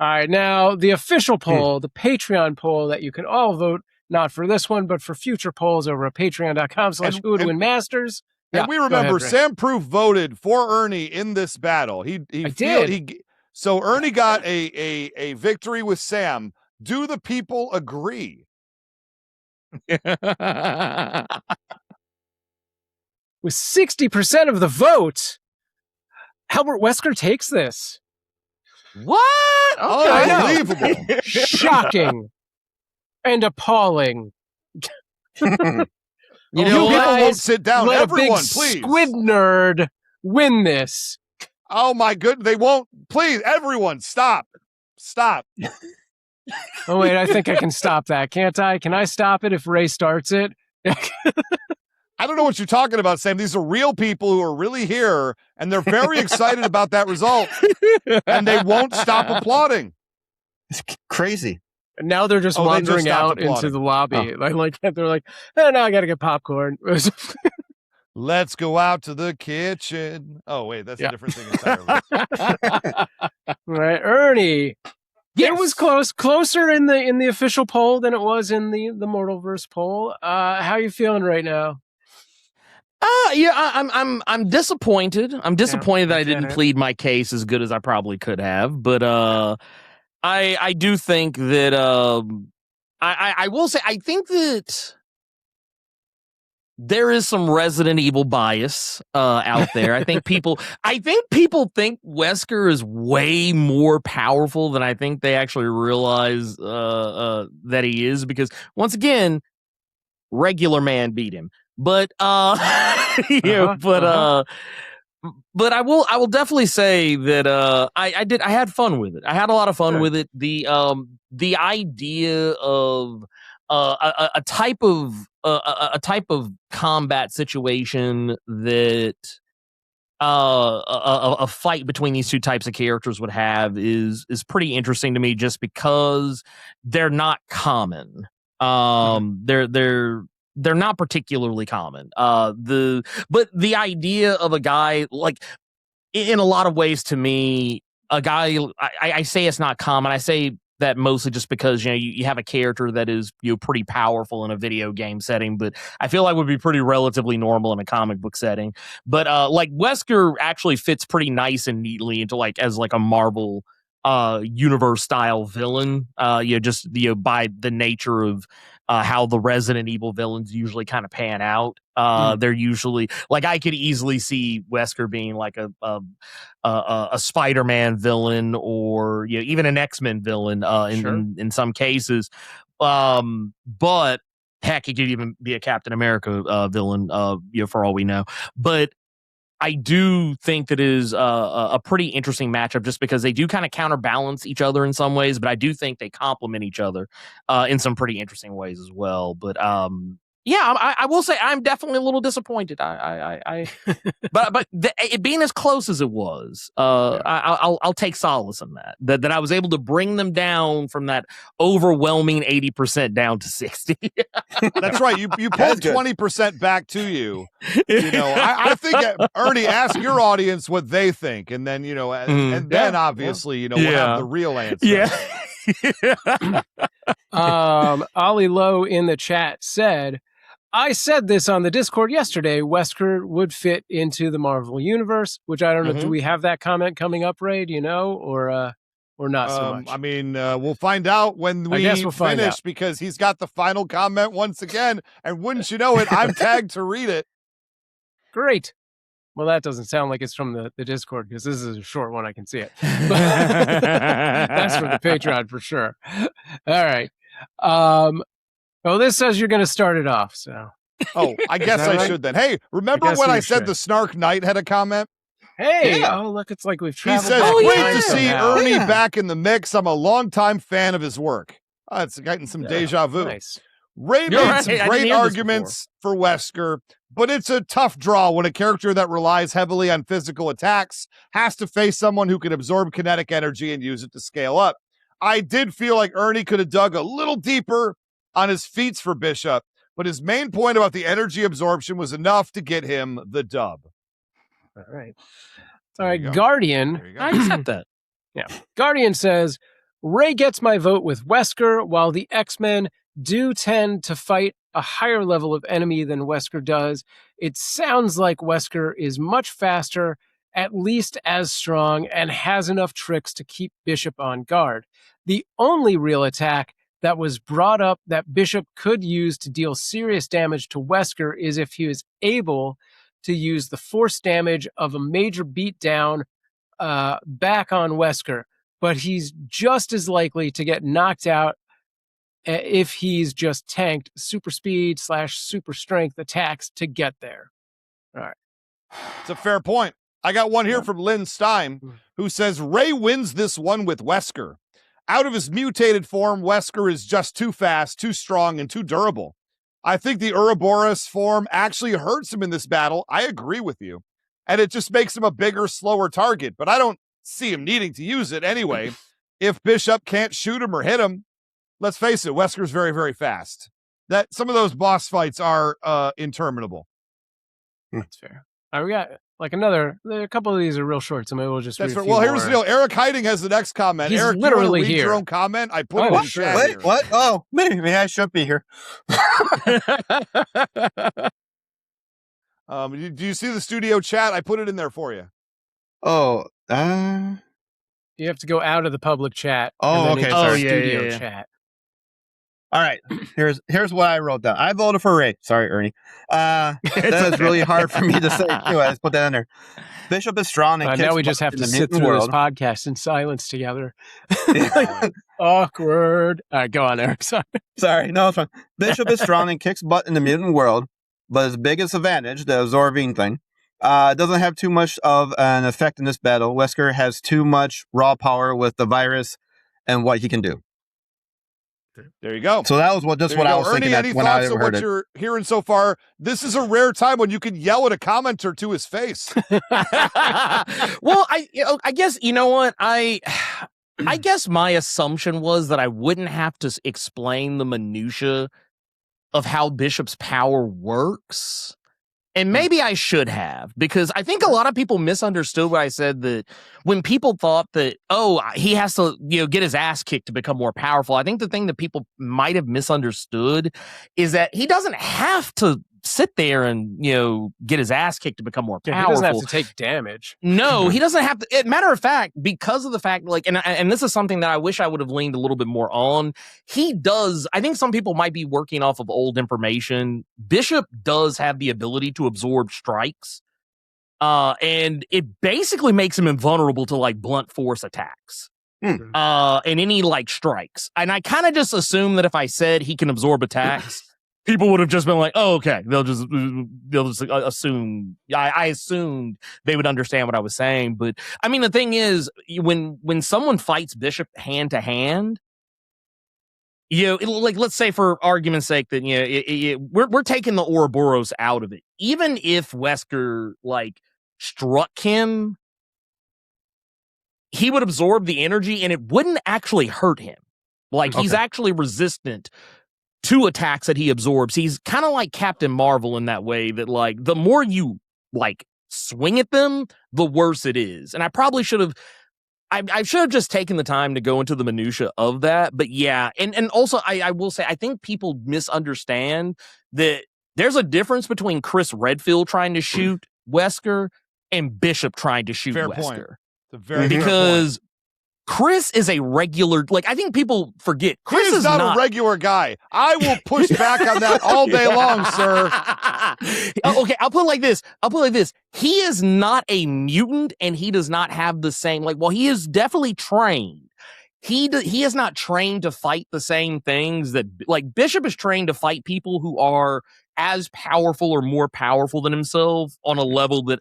All right. Now, the official poll, the Patreon poll that you can all vote, not for this one, but for future polls over at patreon.com/whowodwinmasters. And we remember Sam Proof voted for Ernie in this battle. He did. So Ernie got a victory with Sam. Do the people agree? With 60% of the vote, Albert Wesker takes this. What? Okay. Unbelievable. Shocking and appalling. You people won't sit down. Let Everyone, a big please. squid nerd win this. Oh my goodness. They won't. Please, everyone, stop. Stop. Oh, wait, I think I can stop that, can't I? Can I stop it if Ray starts it? I don't know what you're talking about, Sam. These are real people who are really here, and they're very excited about that result, and they won't stop applauding. It's crazy. And now they're just wandering out into the lobby. Like they're like, oh, now I got to get popcorn. Let's go out to the kitchen. Oh, wait, that's a different thing entirely. Right, Ernie. Yes. It was closer in the official poll than it was in the Mortalverse poll. How are you feeling right now? I'm disappointed. I'm disappointed that I didn't plead my case as good as I probably could have. But I do think that I will say I think that there is some Resident Evil bias out there. I think people think Wesker is way more powerful than I think they actually realize that he is, because once again, regular man beat him. But but I will definitely say that I had fun with it. I had a lot of fun with it. The idea of a type of combat situation that a fight between these two types of characters would have is pretty interesting to me, just because they're not common. They're not particularly common. But the idea of a guy, like, in a lot of ways, to me, a guy, I say it's not common. I say that mostly just because, you have a character that is, pretty powerful in a video game setting, but I feel like would be pretty relatively normal in a comic book setting. But like Wesker actually fits pretty nice and neatly into as a Marvel universe style villain, by the nature of how the Resident Evil villains usually kind of pan out. They're usually I could easily see Wesker being like a Spider-Man villain, or even an X-Men villain in some cases. But heck, he could even be a Captain America villain, for all we know. But I do think that is a pretty interesting matchup, just because they do kind of counterbalance each other in some ways, but I do think they complement each other in some pretty interesting ways as well. But Yeah, I will say I'm definitely a little disappointed. But it being as close as it was, I'll take solace in that I was able to bring them down from that overwhelming 80% down to 60. That's right. You pulled 20% back to you. You know, I think Ernie, ask your audience what they think, and then and then obviously we'll have the real answer. Yeah. Ollie Lowe in the chat said, I said this on the Discord yesterday, Wesker would fit into the Marvel Universe, which I don't know. Do we have that comment coming up, Ray? Do you know, or not so much? I mean, we'll find out when we finish because he's got the final comment once again. And wouldn't you know it, I'm tagged to read it. Great. Well, that doesn't sound like it's from the Discord because this is a short one. I can see it. That's from the Patreon for sure. All right. Well, this says you're going to start it off, so. Oh, I guess I should then. Hey, remember when I said the Snark Knight had a comment? Hey, oh, look, it's like we've traveled. He says, great to see Ernie back in the mix. I'm a longtime fan of his work. Oh, it's getting some deja vu. Nice. Ray made some great arguments for Wesker, but it's a tough draw when a character that relies heavily on physical attacks has to face someone who can absorb kinetic energy and use it to scale up. I did feel like Ernie could have dug a little deeper on his feats for Bishop, but his main point about the energy absorption was enough to get him the dub. All right, Guardian. I accept that. Yeah. Guardian says, Ray gets my vote with Wesker, while the X-Men do tend to fight a higher level of enemy than Wesker does. It sounds like Wesker is much faster, at least as strong, and has enough tricks to keep Bishop on guard. The only real attack that was brought up that Bishop could use to deal serious damage to Wesker is if he was able to use the force damage of a major beatdown back on Wesker. But he's just as likely to get knocked out if he's just tanked super speed / super strength attacks to get there. All right. It's a fair point. I got one here from Lynn Stein, who says, Ray wins this one with Wesker. Out of his mutated form, Wesker is just too fast, too strong, and too durable. I think the Ouroboros form actually hurts him in this battle. I agree with you. And it just makes him a bigger, slower target. But I don't see him needing to use it anyway. If Bishop can't shoot him or hit him, let's face it, Wesker's very, very fast. That some of those boss fights are interminable. That's fair. We got a couple of these are real short, so maybe we'll just read a few Well, here's more. the deal. Eric Hiding has the next comment. He's Eric, literally you read here. Your own comment. I put it in chat. Wait, what? Oh, maybe I should be here. Do you see the studio chat? I put it in there for you. Oh, you have to go out of the public chat. Oh, and then okay. into studio chat. All right. Here's what I wrote down. I voted for Ray. Sorry, Ernie. That is really hard for me to say. Anyway, let's put that in there. Bishop is strong. And now we just have to sit through this podcast in silence together. Awkward. All right, go on, Eric. Sorry. No, it's fine. Bishop is strong and kicks butt in the mutant world, but his biggest advantage, the absorbing thing, doesn't have too much of an effect in this battle. Wesker has too much raw power with the virus and what he can do. There you go. So that was what I was Ernie, thinking when I heard what it. You're hearing so far? This is a rare time when you can yell at a commenter to his face. Well, I guess you know what I guess my assumption was that I wouldn't have to explain the minutia of how Bishop's power works. And maybe I should have, because I think a lot of people misunderstood what I said, that when people thought that, oh, he has to, get his ass kicked to become more powerful. I think the thing that people might have misunderstood is that he doesn't have to sit there and, get his ass kicked to become more powerful. He doesn't have to take damage. No, he doesn't have to. Matter of fact, because of the fact, and this is something that I wish I would have leaned a little bit more on. He does. I think some people might be working off of old information. Bishop does have the ability to absorb strikes. And it basically makes him invulnerable to blunt force attacks. And any strikes. And I kind of just assume that if I said he can absorb attacks, people would have just been like, "Oh, okay." They'll just assume. I assumed they would understand what I was saying, but I mean, the thing is, when someone fights Bishop hand to hand, like let's say for argument's sake that we're taking the Ouroboros out of it. Even if Wesker like struck him, he would absorb the energy and it wouldn't actually hurt him. Like he's actually resistant to attacks that he absorbs. He's kind of like Captain Marvel in that way that like the more you like swing at them, the worse it is. And I probably should have I should have just taken the time to go into the minutia of that. But yeah, and also I will say I think people misunderstand that there's a difference between Chris Redfield trying to shoot Wesker and Bishop trying to shoot fair Wesker. Point. It's a very because Chris is a regular, like I think people forget Chris is not a regular guy. I will push back on that all day long, sir. Okay, I'll put it like this. He is not a mutant and he does not have the same, like, well, he is definitely trained. He is not trained to fight the same things that, like, Bishop is trained to fight people who are as powerful or more powerful than himself on a level that,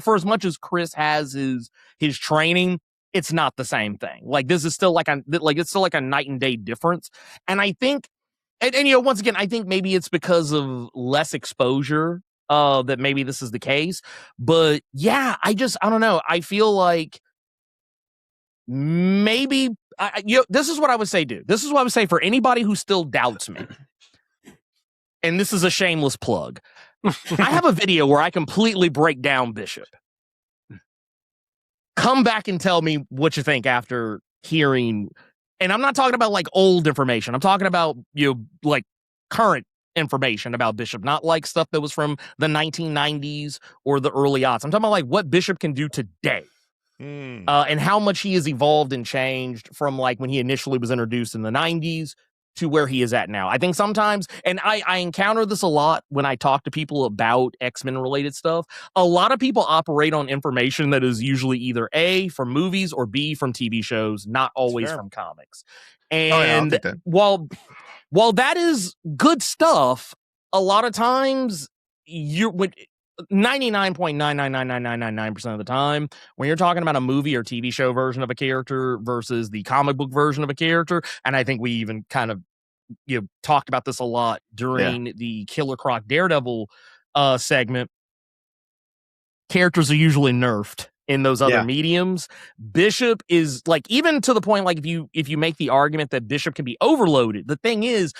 for as much as Chris has his training, it's not the same thing. Like this is still it's still like a night and day difference. And I think, and once again, I think maybe it's because of less exposure that maybe this is the case. But yeah, I don't know. I feel like maybe this is what I would say, dude. This is what I would say for anybody who still doubts me. And this is a shameless plug. I have a video where I completely break down Bishop. Come back and tell me what you think after hearing, and I'm not talking about like old information. I'm talking about, like current information about Bishop, not like stuff that was from the 1990s or the early aughts. I'm talking about like what Bishop can do today. And how much he has evolved and changed from like when he initially was introduced in the 90s to where he is at now. I think sometimes, and I encounter this a lot when I talk to people about X-Men related stuff, a lot of people operate on information that is usually either A, from movies, or B, from TV shows, not always from comics. And while that is good stuff, a lot of times 99.9999999% of the time, when you're talking about a movie or TV show version of a character versus the comic book version of a character, and I think we even kind of talked about this a lot during the Killer Croc Daredevil segment, characters are usually nerfed in those other mediums. Bishop is like, even to the point, like if you make the argument that Bishop can be overloaded, the thing is,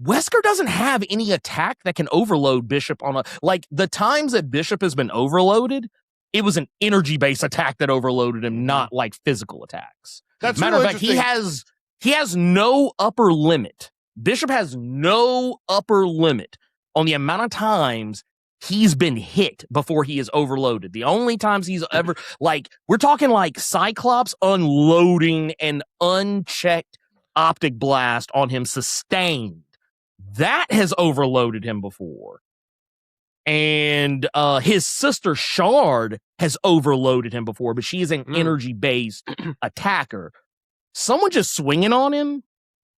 Wesker doesn't have any attack that can overload Bishop on like the times that Bishop has been overloaded, it was an energy-based attack that overloaded him, not like physical attacks. That's matter of fact, he has no upper limit. Bishop has no upper limit on the amount of times he's been hit before he is overloaded. The only times he's ever, like, we're talking like Cyclops unloading an unchecked optic blast on him sustained. That has overloaded him before. And his sister Shard has overloaded him before, but she is an energy-based attacker. Someone just swinging on him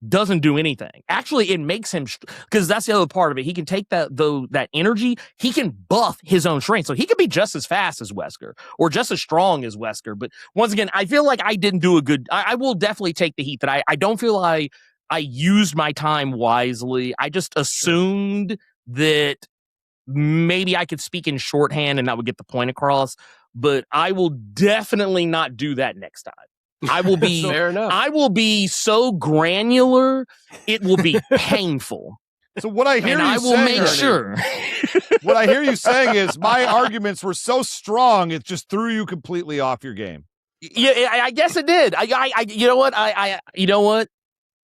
doesn't do anything. Actually, it makes him, because that's the other part of it. He can take that energy, he can buff his own strength. So he could be just as fast as Wesker or just as strong as Wesker. But once again, I feel like I didn't do a good, I will definitely take the heat that I don't feel I used my time wisely. I just assumed that maybe I could speak in shorthand and that would get the point across, but I will definitely not do that next time. I will be fair enough. I will be so granular, it will be painful. So what I hear I will make sure. What I hear you saying is my arguments were so strong it just threw you completely off your game. Yeah, I guess it did. You know what?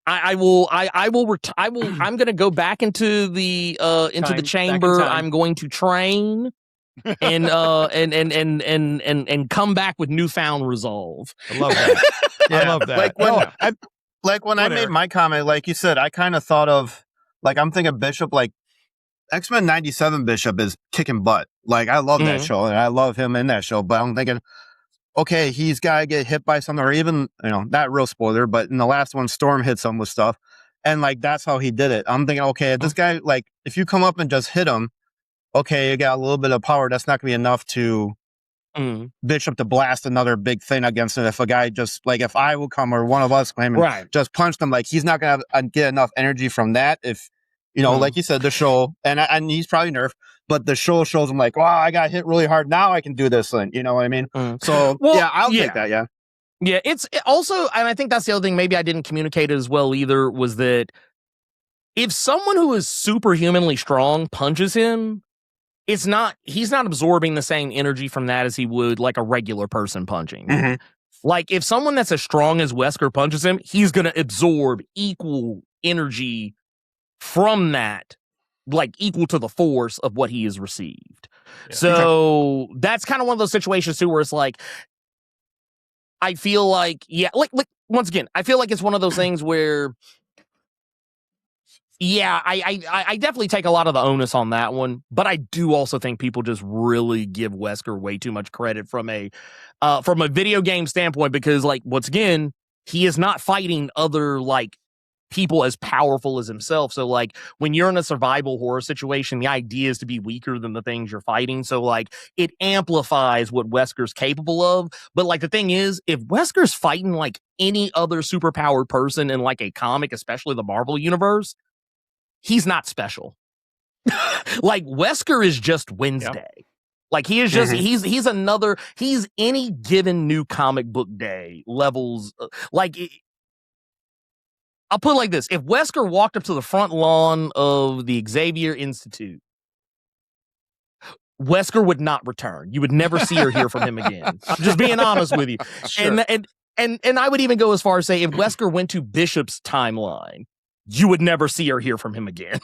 I'm going to go back into the chamber. I'm going to train and come back with newfound resolve. I love that. I love that. When I made my comment, like you said, I kind of thought of, like, I'm thinking Bishop, like X-Men 97 Bishop is kicking butt. Like, I love that show and I love him in that show, but I'm thinking, okay, he's got to get hit by something, or even, not real spoiler, but in the last one, Storm hits him with stuff. And like, that's how he did it. I'm thinking, okay, this guy, like, if you come up and just hit him, okay, you got a little bit of power. That's not going to be enough to Bishop to blast another big thing against him. If a guy just like, if I will come or one of us claim and just punch them, like he's not going to get enough energy from that. If, like you said, the show, and he's probably nerfed, but the show shows him like, wow, I got hit really hard. Now I can do this thing. You know what I mean? So I'll take that. Yeah. Yeah. It's also, and I think that's the other thing, maybe I didn't communicate it as well either, was that if someone who is superhumanly strong punches him, he's not absorbing the same energy from that as he would like a regular person punching. Like if someone that's as strong as Wesker punches him, he's going to absorb equal energy from that, like equal to the force of what he has received. Yeah. So that's kind of one of those situations too, where it's like, I feel like, like once again, I feel like it's one of those things where, I definitely take a lot of the onus on that one, but I do also think people just really give Wesker way too much credit from a video game standpoint, because like, once again, he is not fighting other like people as powerful as himself. So like when you're in a survival horror situation, the idea is to be weaker than the things you're fighting. So like it amplifies what Wesker's capable of. But like the thing is, if Wesker's fighting like any other superpowered person in like a comic, especially the Marvel universe, he's not special. Like Wesker is just Wednesday. Yep. Like he is just he's any given new comic book day levels. Like I'll put it like this: if Wesker walked up to the front lawn of the Xavier Institute, Wesker would not return. You would never see or hear from him again. I'm just being honest with you. Sure. And I would even go as far as say, if Wesker went to Bishop's timeline, you would never see or hear from him again.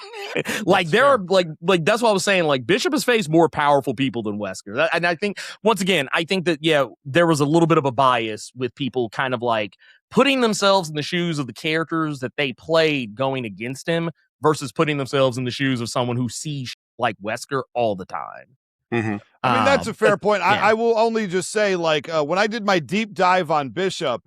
Like there are like that's what I was saying. Like Bishop has faced more powerful people than Wesker, and I think once again, I think that there was a little bit of a bias with people kind of like putting themselves in the shoes of the characters that they played going against him versus putting themselves in the shoes of someone who sees like Wesker all the time. I mean, that's a fair point. I will only just say, like, when I did my deep dive on Bishop,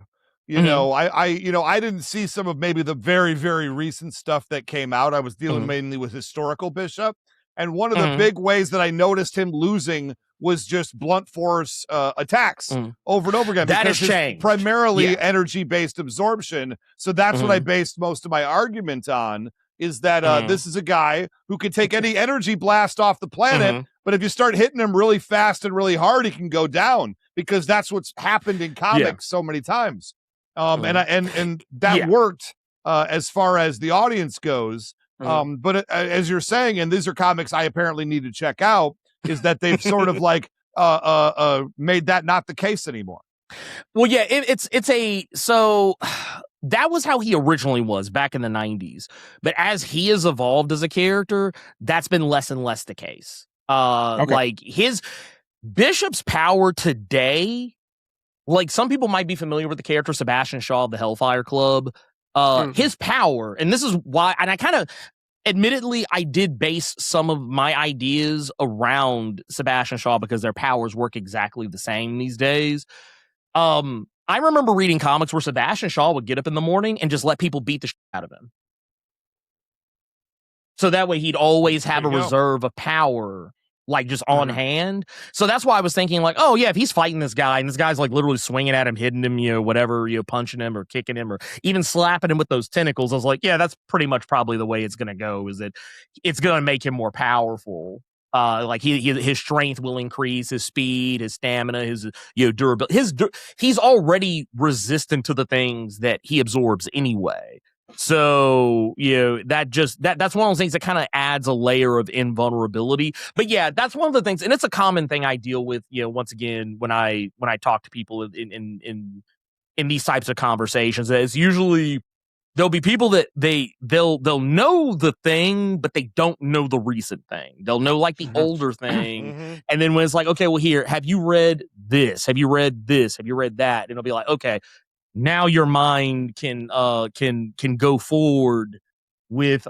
you know, I didn't see some of maybe the very, very recent stuff that came out. I was dealing mainly with historical Bishop. And one of the big ways that I noticed him losing was just blunt force attacks over and over again. That has changed. Primarily energy-based absorption. So that's what I based most of my argument on, is that this is a guy who could take any energy blast off the planet, but if you start hitting him really fast and really hard, he can go down, because that's what's happened in comics so many times. And that worked as far as the audience goes. But as you're saying, and these are comics I apparently need to check out, is that they've sort of like made that not the case anymore. Well, yeah, so that was how he originally was back in the 90s. But as he has evolved as a character, that's been less and less the case. Like his Bishop's power today, like some people might be familiar with the character Sebastian Shaw of the Hellfire Club. His power, and this is why, and I kind of, admittedly, I did base some of my ideas around Sebastian Shaw because their powers work exactly the same these days. I remember reading comics where Sebastian Shaw would get up in the morning and just let people beat the shit out of him. So that way he'd always have a reserve of power, like just on hand. So that's why I was thinking like, oh yeah, if he's fighting this guy and this guy's like literally swinging at him, hitting him, whatever, punching him or kicking him or even slapping him with those tentacles, I was like, yeah, that's pretty much probably the way it's going to go, is that it's going to make him more powerful. Like his strength will increase, his speed, his stamina, his durability. He's already resistant to the things that he absorbs anyway. So that's one of those things that kind of adds a layer of invulnerability. But yeah, that's one of the things, and it's a common thing I deal with. Once again, when I talk to people in these types of conversations, is usually there'll be people that they'll know the thing, but they don't know the recent thing. They'll know like the older thing, and then when it's like, okay, well, here, have you read this? Have you read this? Have you read that? And it'll be like, okay, now your mind can go forward with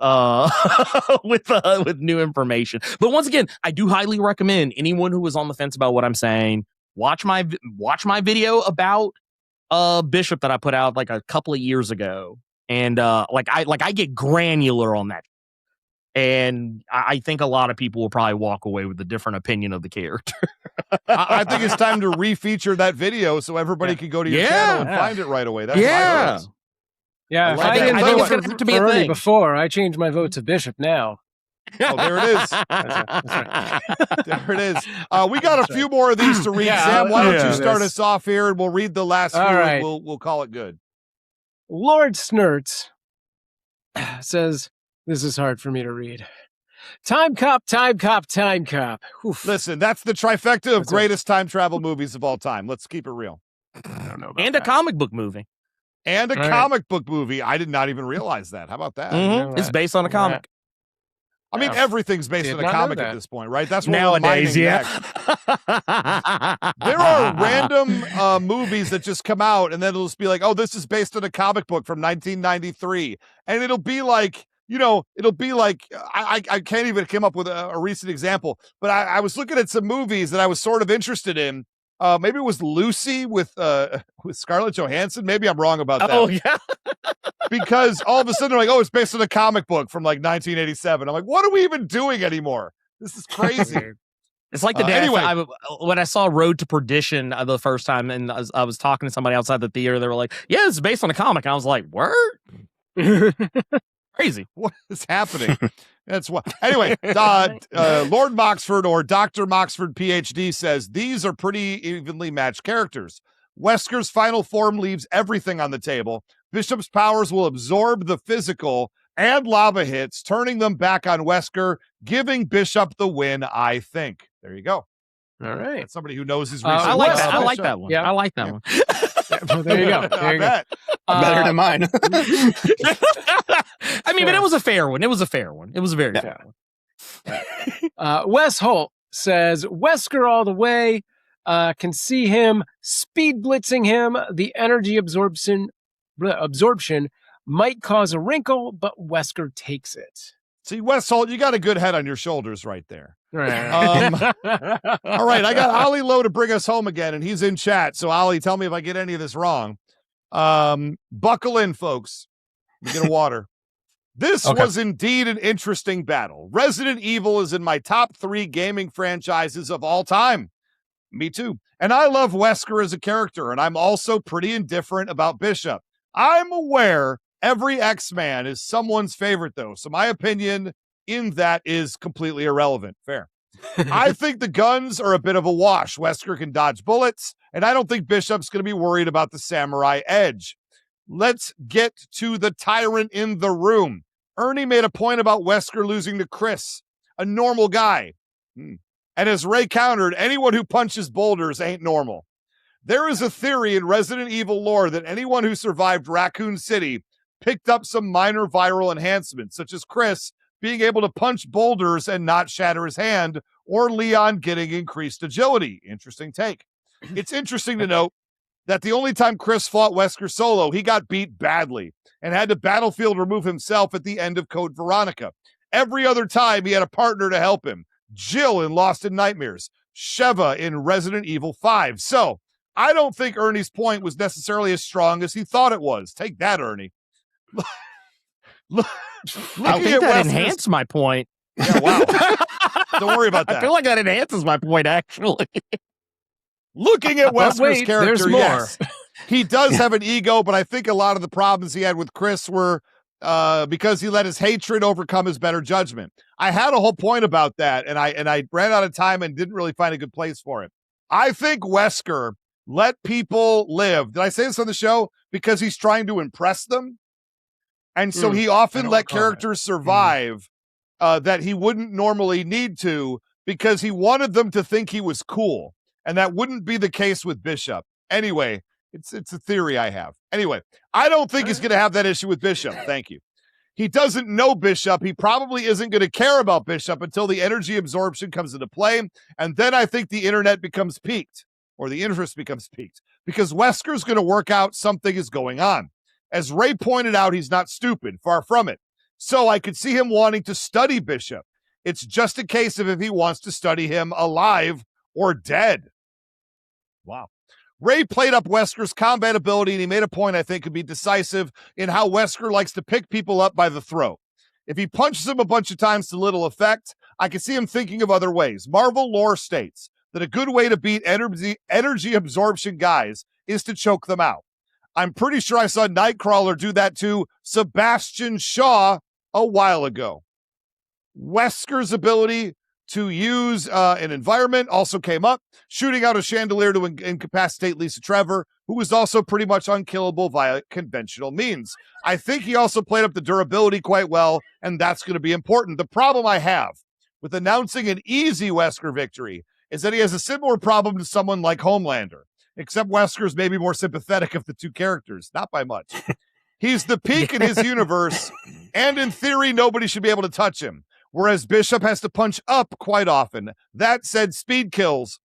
with new information. But once again, I do highly recommend anyone who is on the fence about what I'm saying, watch my video about Bishop that I put out like a couple of years ago. And I get granular on that. And I think a lot of people will probably walk away with a different opinion of the character. I think it's time to refeature that video so everybody can go to your channel and find it right away. That's my vote. Yeah, I think it's going to have to be a thing. Before I changed my vote to Bishop now. Oh, there it is. There it is. We got a few more of these to read. Sam, why don't you start us off here, and we'll read the last few, and we'll call it good. Lord Snurts says, this is hard for me to read. Time cop, time cop, time cop. Oof. Listen, that's the trifecta of greatest time travel movies of all time. Let's keep it real. I don't know about and a comic book movie. And a comic book movie. I did not even realize that. How about that? Mm-hmm. It's based on a comic. I mean, everything's based on a comic at this point, right? That's what nowadays, There are random movies that just come out, and then it'll just be like, "Oh, this is based on a comic book from 1993," and it'll be like, I can't even come up with a recent example, but I was looking at some movies that I was sort of interested in. Maybe it was Lucy with Scarlett Johansson. Maybe I'm wrong about that. Oh, yeah. Because all of a sudden they're like, oh, it's based on a comic book from like 1987. I'm like, what are we even doing anymore? This is crazy. It's like the day when I saw Road to Perdition the first time, and I was talking to somebody outside the theater. They were like, yeah, it's based on a comic. I was like, word? Crazy. What is happening? That's what. Anyway, Lord Moxford or Dr. Moxford, PhD, says these are pretty evenly matched characters. Wesker's final form leaves everything on the table. Bishop's powers will absorb the physical and lava hits, turning them back on Wesker, giving Bishop the win, I think. There you go. All right. That's somebody who knows his research. I like that. I like that one. Yeah. I like that one. Well, there you go. There you go. Better than mine. I mean, but it was a fair one. It was a fair one. It was a very fair one. Wes Holt says, Wesker all the way. Can see him speed blitzing him. The energy absorption might cause a wrinkle, but Wesker takes it. See, Wes Holt, you got a good head on your shoulders right there. Right. All right, I got Ollie Lowe to bring us home again, and he's in chat. So, Ollie, tell me if I get any of this wrong. Buckle in, folks. Get a water. This was indeed an interesting battle. Resident Evil is in my top 3 gaming franchises of all time. Me too. And I love Wesker as a character, and I'm also pretty indifferent about Bishop. I'm aware every X-Man is someone's favorite, though, so my opinion in that is completely irrelevant. Fair. I think the guns are a bit of a wash. Wesker can dodge bullets, and I don't think Bishop's going to be worried about the samurai edge. Let's get to the tyrant in the room. Ernie made a point about Wesker losing to Chris, a normal guy. And as Ray countered, anyone who punches boulders ain't normal. There is a theory in Resident Evil lore that anyone who survived Raccoon City picked up some minor viral enhancements, such as Chris being able to punch boulders and not shatter his hand, or Leon getting increased agility. Interesting take. It's interesting to note that the only time Chris fought Wesker solo, he got beat badly and had to battlefield remove himself at the end of Code Veronica. Every other time, he had a partner to help him. Jill in Lost in Nightmares, Sheva in Resident Evil 5. So, I don't think Ernie's point was necessarily as strong as he thought it was. Take that, Ernie. I think that enhanced my point. Yeah, wow. Don't worry about that. I feel like that enhances my point, actually. Looking at Wesker's character, there's more. Yes, he does have an ego, but I think a lot of the problems he had with Chris were because he let his hatred overcome his better judgment. I had a whole point about that, and I ran out of time and didn't really find a good place for it. I think Wesker let people live. Did I say this on the show? Because he's trying to impress them. And so he often let characters survive that he wouldn't normally need to, because he wanted them to think he was cool. And that wouldn't be the case with Bishop. Anyway, it's a theory I have. Anyway, I don't think he's going to have that issue with Bishop. Thank you. He doesn't know Bishop. He probably isn't going to care about Bishop until the energy absorption comes into play. And then I think the internet becomes peaked, or the interest becomes peaked, because Wesker's going to work out something is going on. As Ray pointed out, he's not stupid, far from it. So I could see him wanting to study Bishop. It's just a case of if he wants to study him alive or dead. Wow. Ray played up Wesker's combat ability, and he made a point I think could be decisive in how Wesker likes to pick people up by the throat. If he punches him a bunch of times to little effect, I can see him thinking of other ways. Marvel lore states that a good way to beat energy absorption guys is to choke them out. I'm pretty sure I saw Nightcrawler do that to Sebastian Shaw a while ago. Wesker's ability to use an environment also came up, shooting out a chandelier to incapacitate Lisa Trevor, who was also pretty much unkillable via conventional means. I think he also played up the durability quite well, and that's going to be important. The problem I have with announcing an easy Wesker victory is that he has a similar problem to someone like Homelander, except Wesker's maybe more sympathetic of the two characters, not by much. He's the peak in his universe, and in theory, nobody should be able to touch him, whereas Bishop has to punch up quite often. That said, speed kills,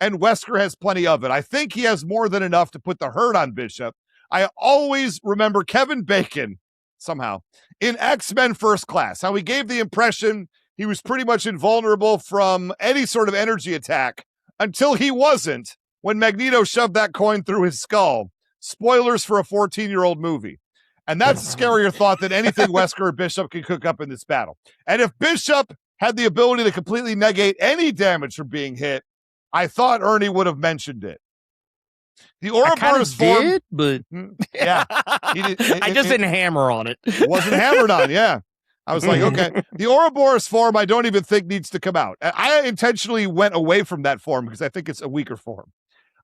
and Wesker has plenty of it. I think he has more than enough to put the hurt on Bishop. I always remember Kevin Bacon, somehow, in X-Men First Class, how he gave the impression he was pretty much invulnerable from any sort of energy attack until he wasn't when Magneto shoved that coin through his skull. Spoilers for a 14-year-old movie. And that's a scarier thought than anything Wesker or Bishop can cook up in this battle. And if Bishop had the ability to completely negate any damage from being hit, I thought Ernie would have mentioned it. The Ouroboros form, did, but yeah, I just didn't hammer on it. Wasn't hammered on, yeah. I was like, okay. The Ouroboros form, I don't even think needs to come out. I intentionally went away from that form because I think it's a weaker form.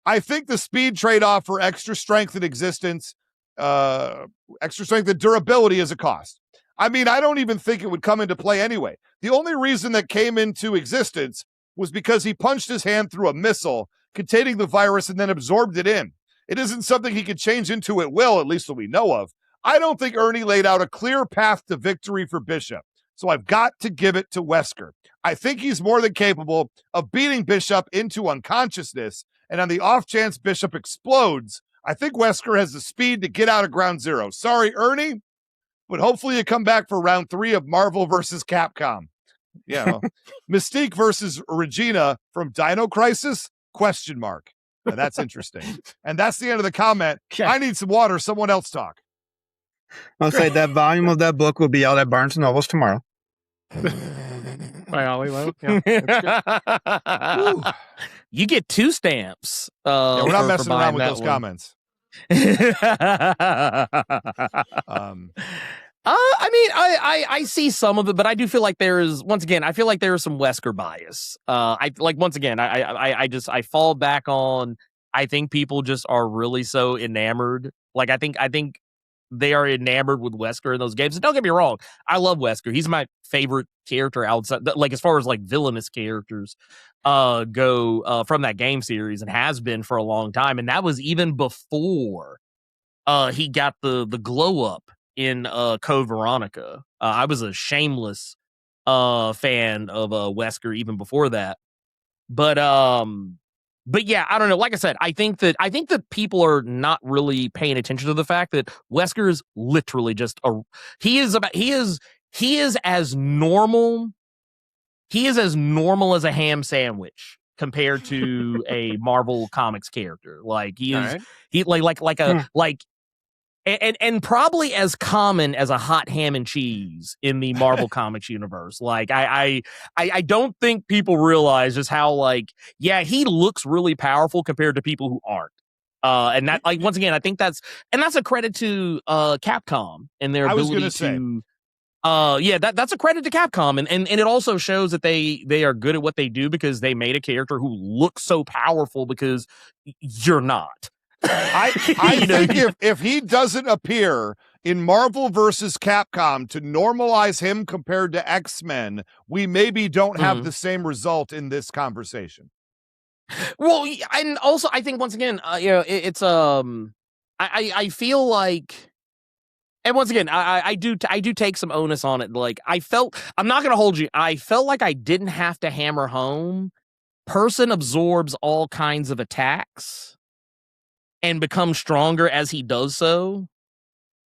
I think the speed trade-off for extra strength and existence, extra strength and durability is a cost. I mean, I don't even think it would come into play anyway. The only reason that came into existence was because he punched his hand through a missile containing the virus and then absorbed it in. It isn't something he could change into at will, at least that we know of. I don't think Ernie laid out a clear path to victory for Bishop, so I've got to give it to Wesker. I think he's more than capable of beating Bishop into unconsciousness, and on the off chance Bishop explodes, I think Wesker has the speed to get out of ground zero. Sorry, Ernie, but hopefully you come back for round 3 of Marvel versus Capcom. Yeah, well, Mystique versus Regina from Dino Crisis? Question mark. Now, that's interesting. And that's the end of the comment. I need some water. Someone else talk. I'll say that volume of that book will be out at Barnes & Nobles tomorrow. By Ollie Lowe. Yeah, you get 2 stamps. Yeah, we're not messing around with those comments. I mean, I see some of it, but I do feel like there is, once again, I feel like there is some Wesker bias. I fall back on, I think people just are really so enamored. Like, I think they are enamored with Wesker in those games. And don't get me wrong, I love Wesker. He's my favorite character outside, like, as far as like villainous characters go from that game series, and has been for a long time. And that was even before he got the glow up in Code Veronica. I was a shameless fan of Wesker even before that. But yeah, I don't know. Like I said, I think that people are not really paying attention to the fact that Wesker is literally just he is as normal as a ham sandwich compared to a Marvel Comics character. Like he is and probably as common as a hot ham and cheese in the Marvel Comics universe. Like I don't think people realize just how, like, yeah, he looks really powerful compared to people who aren't. And that, like, once again, I think that's a credit to Capcom and their ability to. That's a credit to Capcom, and it also shows that they are good at what they do, because they made a character who looks so powerful because you're not. I think if he doesn't appear in Marvel versus Capcom to normalize him compared to X-Men, we maybe don't have the same result in this conversation. Well, and also I think, once again, it's I feel like, and once again, I do take some onus on it. Like, I'm not going to hold you. I felt like I didn't have to hammer home. Person absorbs all kinds of attacks and becomes stronger as he does so.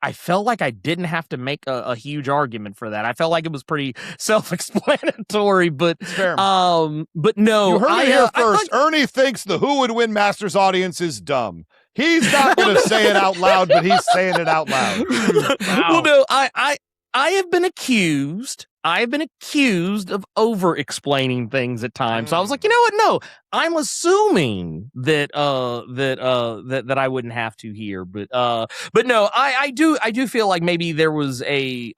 I felt like I didn't have to make a huge argument for that. I felt like it was pretty self-explanatory, but no. You heard it here first. Ernie thinks the Who Would Win Masters audience is dumb. He's not going to say it out loud, but he's saying it out loud. Wow. Well, no, I have been accused of over-explaining things at times. So I was like, you know what? No, I'm assuming that that I wouldn't have to here, but no, I do feel like maybe there was a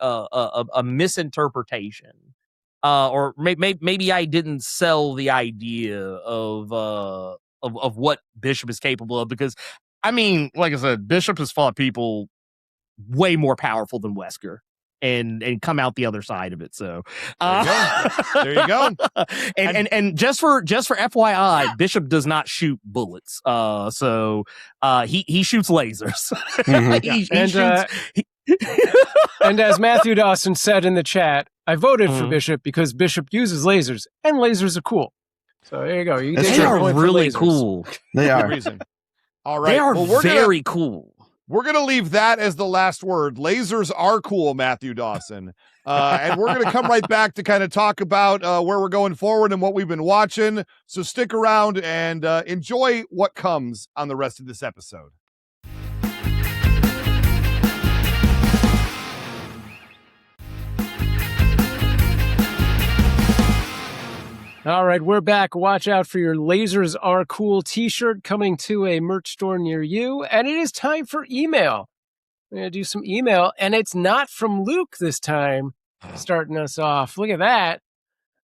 misinterpretation, or maybe I didn't sell the idea of what Bishop is capable of, because I mean, like I said, Bishop has fought people way more powerful than Wesker and come out the other side of it. So there you go. and just for FYI, Bishop does not shoot bullets. So he shoots lasers. And as Matthew Dawson said in the chat, I voted for Bishop because Bishop uses lasers, and lasers are cool. So there you go. They are really cool. They are. All right. They are very cool. We're going to leave that as the last word. Lasers are cool, Matthew Dawson. And we're going to come right back to kind of talk about where we're going forward and what we've been watching. So stick around and enjoy what comes on the rest of this episode. All right, we're back. Watch out for your Lasers Are Cool t-shirt coming to a merch store near you. And it is time for email. We're going to do some email, and it's not from Luke this time, starting us off. Look at that.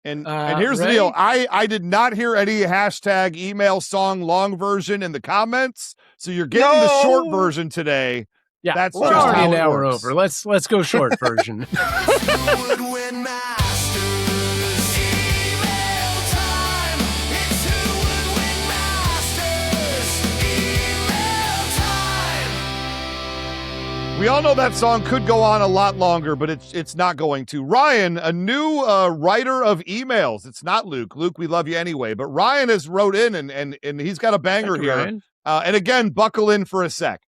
And here's the deal. I did not hear any hashtag email song long version in the comments, so you're getting the short version today. Yeah, that's just already an hour over. Let's go short version. We all know that song could go on a lot longer, but it's not going to. Ryan, a new writer of emails. It's not Luke. Luke, we love you anyway. But Ryan has wrote in, and he's got a banger here. And again, buckle in for a sec.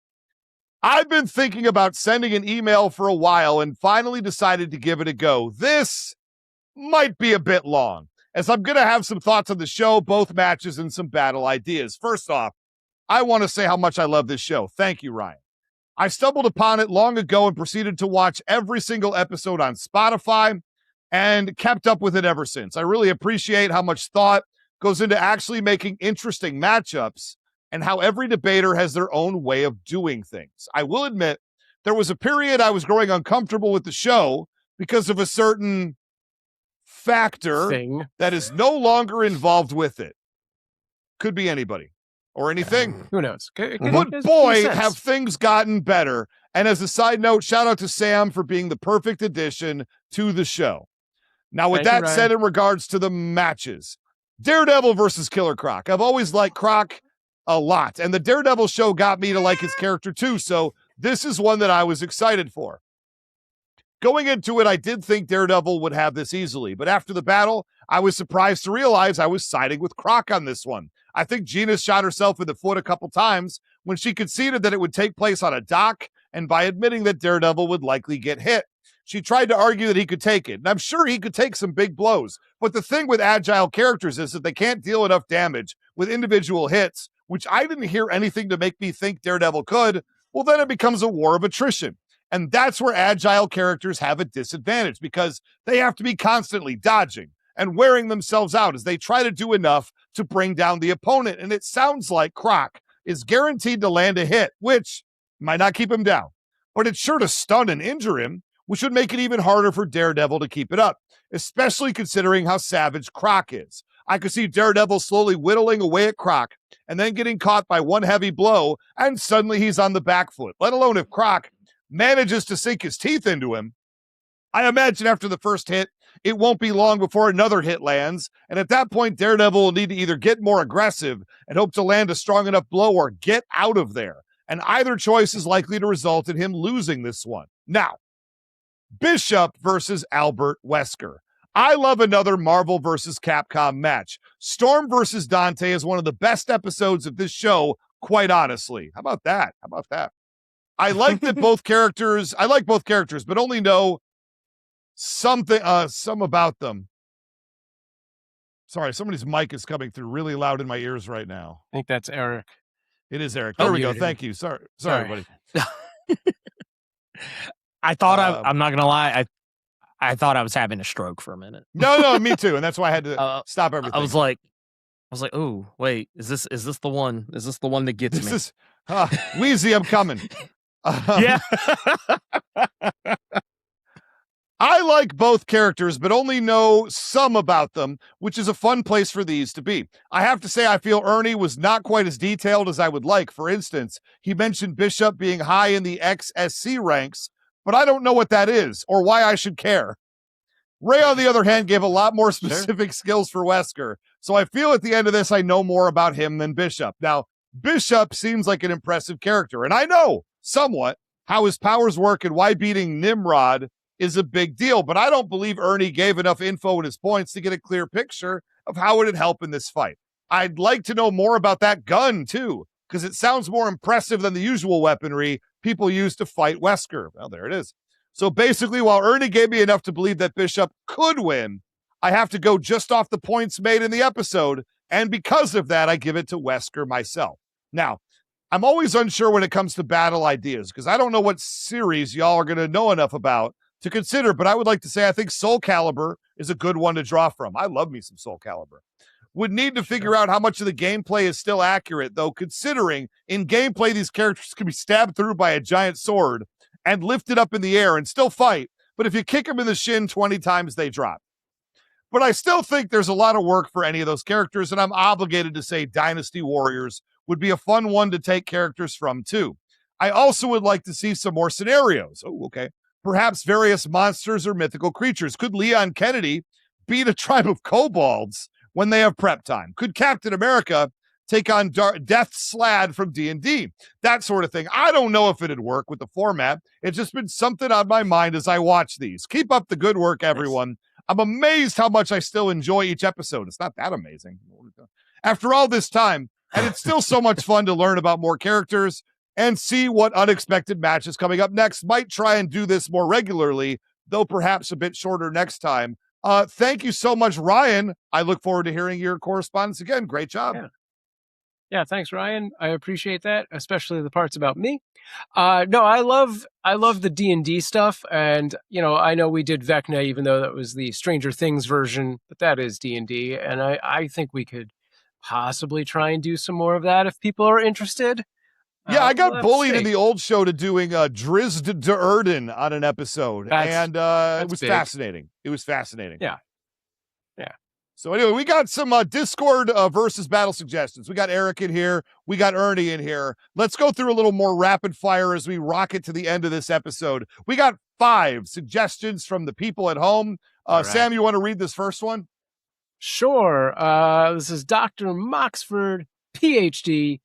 I've been thinking about sending an email for a while and finally decided to give it a go. This might be a bit long, as I'm going to have some thoughts on the show, both matches, and some battle ideas. First off, I want to say how much I love this show. Thank you, Ryan. I stumbled upon it long ago and proceeded to watch every single episode on Spotify and kept up with it ever since. I really appreciate how much thought goes into actually making interesting matchups and how every debater has their own way of doing things. I will admit, there was a period I was growing uncomfortable with the show because of a certain factor that is no longer involved with it. Could be anybody. Or anything. Who knows? But boy, have things gotten better. And as a side note, shout out to Sam for being the perfect addition to the show. Now, with that said, in regards to the matches, Daredevil versus Killer Croc. I've always liked Croc a lot. And the Daredevil show got me to like his character too. So this is one that I was excited for. Going into it, I did think Daredevil would have this easily. But after the battle, I was surprised to realize I was siding with Croc on this one. I think Gina shot herself in the foot a couple times when she conceded that it would take place on a dock, and by admitting that Daredevil would likely get hit. She tried to argue that he could take it, and I'm sure he could take some big blows. But the thing with agile characters is that they can't deal enough damage with individual hits, which I didn't hear anything to make me think Daredevil could. Well, then it becomes a war of attrition. And that's where agile characters have a disadvantage, because they have to be constantly dodging and wearing themselves out as they try to do enough to bring down the opponent. And it sounds like Croc is guaranteed to land a hit, which might not keep him down, but it's sure to stun and injure him, which would make it even harder for Daredevil to keep it up, especially considering how savage Croc is. I could see Daredevil slowly whittling away at Croc and then getting caught by one heavy blow, and suddenly he's on the back foot, let alone if Croc manages to sink his teeth into him. I imagine after the first hit, it won't be long before another hit lands, and at that point, Daredevil will need to either get more aggressive and hope to land a strong enough blow or get out of there, and either choice is likely to result in him losing this one. Now, Bishop versus Albert Wesker. I love another Marvel versus Capcom match. Storm versus Dante is one of the best episodes of this show, quite honestly. How about that? I like that both characters, but only know some about them. Sorry, somebody's mic is coming through really loud in my ears right now. I think that's Eric. It is Eric. There we go. Thank you. Sorry, everybody. I thought I'm not gonna lie. I thought I was having a stroke for a minute. No, me too, and that's why I had to stop everything. I was like, oh wait, is this the one? Is this the one that gets me? This is Wheezy. I'm coming. Yeah. I like both characters, but only know some about them, which is a fun place for these to be. I have to say, I feel Ernie was not quite as detailed as I would like. For instance, he mentioned Bishop being high in the XSC ranks, but I don't know what that is or why I should care. Ray, on the other hand, gave a lot more specific skills for Wesker, so I feel at the end of this, I know more about him than Bishop. Now, Bishop seems like an impressive character, and I know somewhat how his powers work and why beating Nimrod is a big deal, but I don't believe Ernie gave enough info in his points to get a clear picture of how it'd help in this fight. I'd like to know more about that gun, too, because it sounds more impressive than the usual weaponry people use to fight Wesker. Well, there it is. So basically, while Ernie gave me enough to believe that Bishop could win, I have to go just off the points made in the episode, and because of that, I give it to Wesker myself. Now, I'm always unsure when it comes to battle ideas, because I don't know what series y'all are going to know enough about to consider, but I would like to say I think Soul Calibur is a good one to draw from. I love me some Soul Calibur. Would need to figure out how much of the gameplay is still accurate, though, considering in gameplay these characters can be stabbed through by a giant sword and lifted up in the air and still fight, but if you kick them in the shin 20 times, they drop. But I still think there's a lot of work for any of those characters, and I'm obligated to say Dynasty Warriors would be a fun one to take characters from, too. I also would like to see some more scenarios. Oh, okay. Perhaps various monsters or mythical creatures. Could Leon Kennedy beat a tribe of kobolds when they have prep time? Could Captain America take on Death Slad from D&D? That sort of thing. I don't know if it'd work with the format. It's just been something on my mind as I watch these. Keep up the good work, everyone. I'm amazed how much I still enjoy each episode. It's not that amazing. After all this time, and it's still so much fun to learn about more characters and see what unexpected matches coming up next. Might try and do this more regularly, though perhaps a bit shorter next time. Thank you so much, Ryan. I look forward to hearing your correspondence again. Great job. Yeah, thanks, Ryan. I appreciate that, especially the parts about me. No, I love the D&D stuff, and I know we did Vecna, even though that was the Stranger Things version, but that is D&D, and I think we could possibly try and do some more of that if people are interested. Yeah, I got bullied in the old show to doing Drizzt de Erden on an episode, and it was fascinating. It was fascinating. Yeah. So anyway, we got some Discord versus battle suggestions. We got Eric in here. We got Ernie in here. Let's go through a little more rapid fire as we rocket to the end of this episode. We got 5 suggestions from the people at home. Right. Sam, you want to read this first one? Sure. This is Dr. Moxford, PhD.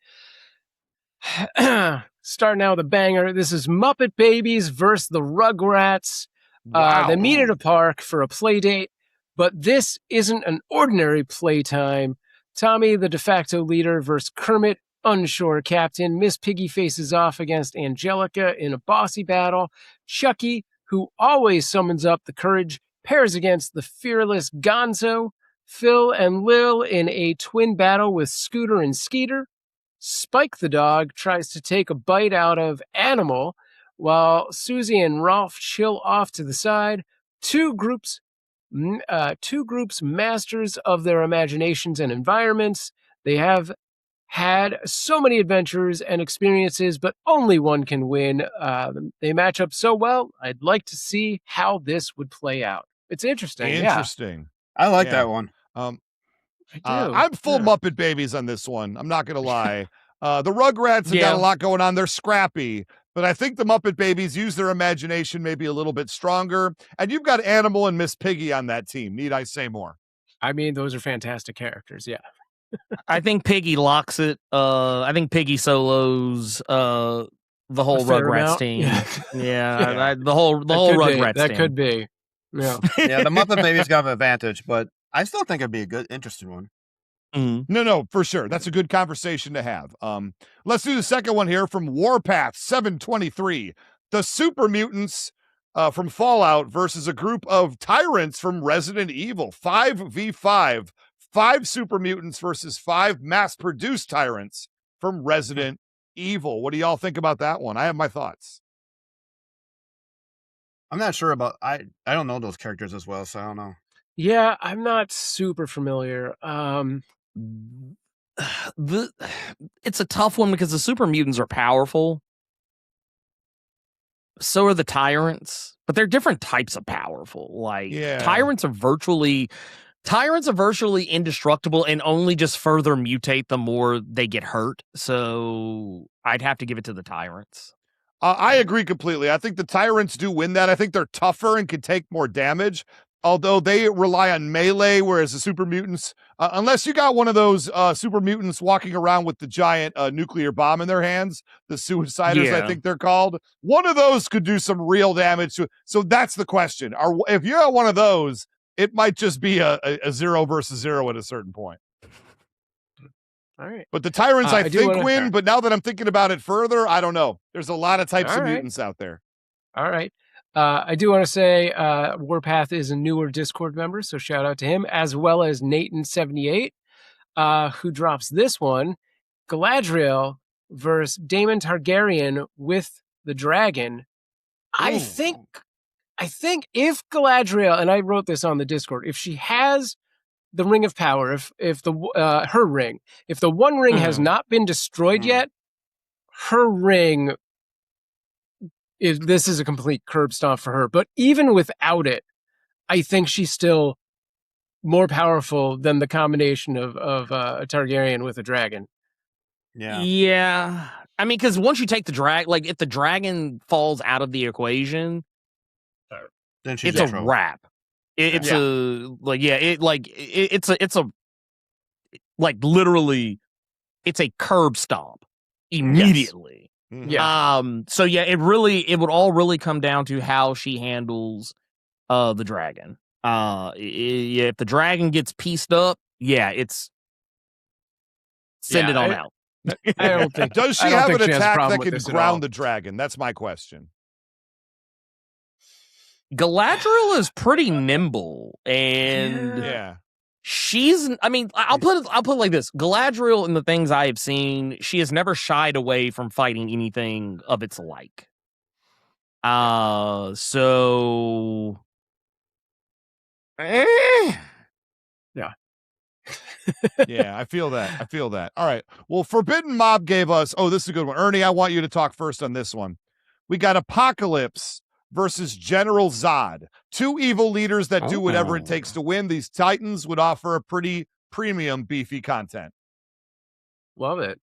Starting out with a banger. This is Muppet Babies versus the Rugrats. Wow. They meet at a park for a play date. But this isn't an ordinary playtime. Tommy, the de facto leader, versus Kermit, unsure captain. Miss Piggy faces off against Angelica in a bossy battle. Chucky, who always summons up the courage, pairs against the fearless Gonzo. Phil and Lil in a twin battle with Scooter and Skeeter. Spike the dog tries to take a bite out of Animal, while Susie and Rolf chill off to the side. Two groups masters of their imaginations and environments. They have had so many adventures and experiences, but only one can win. They match up so well. I'd like to see how this would play out. It's interesting. Interesting. I like that one. I'm full Muppet Babies on this one. I'm not going to lie. The Rugrats have got a lot going on. They're scrappy. But I think the Muppet Babies use their imagination maybe a little bit stronger. And you've got Animal and Miss Piggy on that team. Need I say more? I mean, those are fantastic characters, yeah. I think Piggy locks it. I think Piggy solos the whole Rugrats team. The whole Rugrats team. That could be. Yeah. Yeah, the Muppet Babies got an advantage, but I still think it'd be a good, interesting one. Mm-hmm. No, for sure. That's a good conversation to have. Let's do the second one here from Warpath 723. The Super Mutants from Fallout versus a group of tyrants from Resident Evil. 5v5. 5 Super Mutants versus 5 mass-produced tyrants from Resident Evil. What do y'all think about that one? I have my thoughts. I'm not sure about. I don't know those characters as well, so I don't know. Yeah, I'm not super familiar. It's a tough one because the super mutants are powerful. So are the tyrants, but they're different types of powerful. Like tyrants are virtually indestructible and only just further mutate the more they get hurt. So I'd have to give it to the tyrants. I agree completely. I think the tyrants do win that. I think they're tougher and can take more damage, although they rely on melee, whereas the super mutants, unless you got one of those super mutants walking around with the giant nuclear bomb in their hands, the suiciders, I think they're called, one of those could do some real damage. So that's the question. If you have one of those, it might just be a 0 versus 0 at a certain point. All right. But the tyrants, I think, win. But now that I'm thinking about it further, I don't know. There's a lot of types of mutants out there. All right. I do want to say Warpath is a newer Discord member, so shout out to him, as well as Nathan78, who drops this one, Galadriel versus Daemon Targaryen with the dragon. Ooh. I think if Galadriel, and I wrote this on the Discord, if she has the Ring of Power, if the her ring, if the One Ring has not been destroyed yet, her ring this is a complete curb stomp for her. But even without it, I think she's still more powerful than the combination of a Targaryen with a dragon. Yeah. I mean, because once you take the drag, like if the dragon falls out of the equation, then it's a wrap. It's a curb stomp immediately. Yes. Yeah. So yeah, it would all really come down to how she handles the dragon. If the dragon gets pieced up, it's send it on out. I don't think. Does she have an attack that can ground the dragon? That's my question. Galadriel is pretty nimble, and she's. I mean, I'll put it like this: Galadriel, in the things I have seen, she has never shied away from fighting anything of its like. So, yeah. Yeah, I feel that. All right. Well, Forbidden Mob gave us. Oh, this is a good one, Ernie. I want you to talk first on this one. We got Apocalypse versus General Zod. Two evil leaders that do whatever it takes to win. These Titans would offer a pretty premium beefy content. Love it.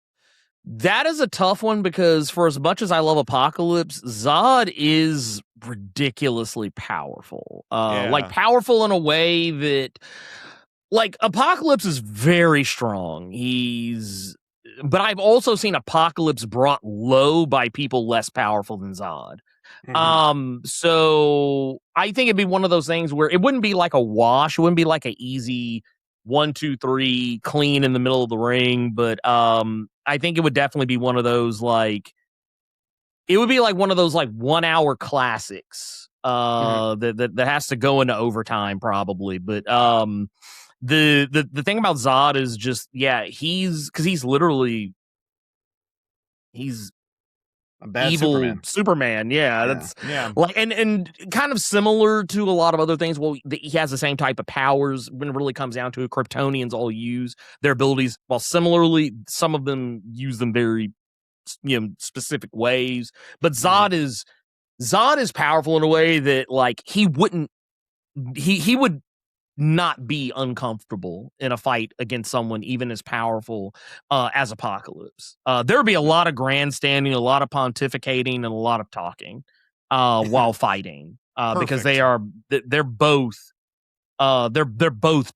That is a tough one because for as much as I love Apocalypse, Zod is ridiculously powerful. Like powerful in a way that, like, Apocalypse is very strong. But I've also seen Apocalypse brought low by people less powerful than Zod. So I think it'd be one of those things where it wouldn't be like a wash. It wouldn't be like an easy 1, 2, 3 clean in the middle of the ring. But I think it would definitely be one of those, like, it would be like one of those like 1 hour classics that has to go into overtime probably. But the thing about Zod is just, he's a bad evil Superman. That's like, and kind of similar to a lot of other things. Well, he has the same type of powers when it really comes down to it. Kryptonians all use their abilities, while similarly, some of them use them very, specific ways. But Zod is powerful in a way that, like, he would not be uncomfortable in a fight against someone even as powerful as Apocalypse. There would be a lot of grandstanding, a lot of pontificating, and a lot of talking while fighting because they're both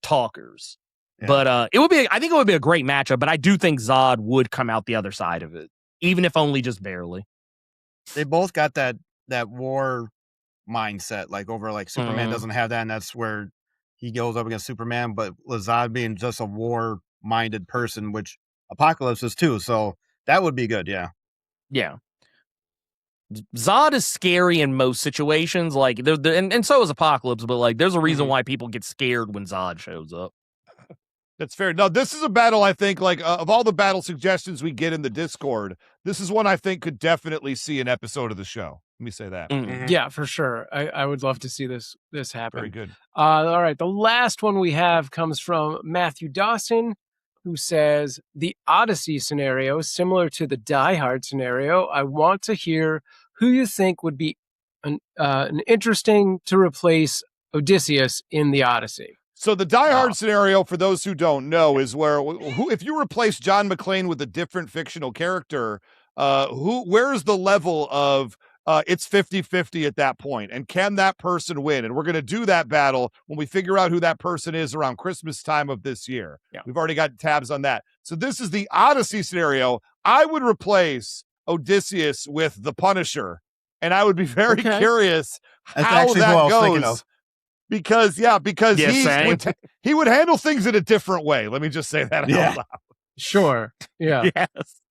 talkers. Yeah. But I think it would be a great matchup. But I do think Zod would come out the other side of it, even if only just barely. They both got that war mindset, like Superman doesn't have that, and that's where he goes up against Superman, but Zod being just a war-minded person, which Apocalypse is too, so that would be good, yeah. Zod is scary in most situations, like, and so is Apocalypse, but, like, there's a reason why people get scared when Zod shows up. That's fair. No, this is a battle, I think, like, of all the battle suggestions we get in the Discord, this is one I think could definitely see an episode of the show. Let me say that. Mm-hmm. Yeah, for sure. I would love to see this happen. Very good. All right. The last one we have comes from Matthew Dawson, who says, the Odyssey scenario, similar to the Die Hard scenario. I want to hear who you think would be an interesting to replace Odysseus in the Odyssey. So the Die Hard scenario, for those who don't know, is where if you replace John McClane with a different fictional character, where's the level of it's 50-50 at that point, and can that person win? And we're going to do that battle when we figure out who that person is around Christmas time of this year. Yeah. We've already got tabs on that. So this is the Odyssey scenario. I would replace Odysseus with the Punisher, and I would be very curious how that goes. Because he would handle things in a different way. Let me just say that out loud. Sure. Yeah. Yes.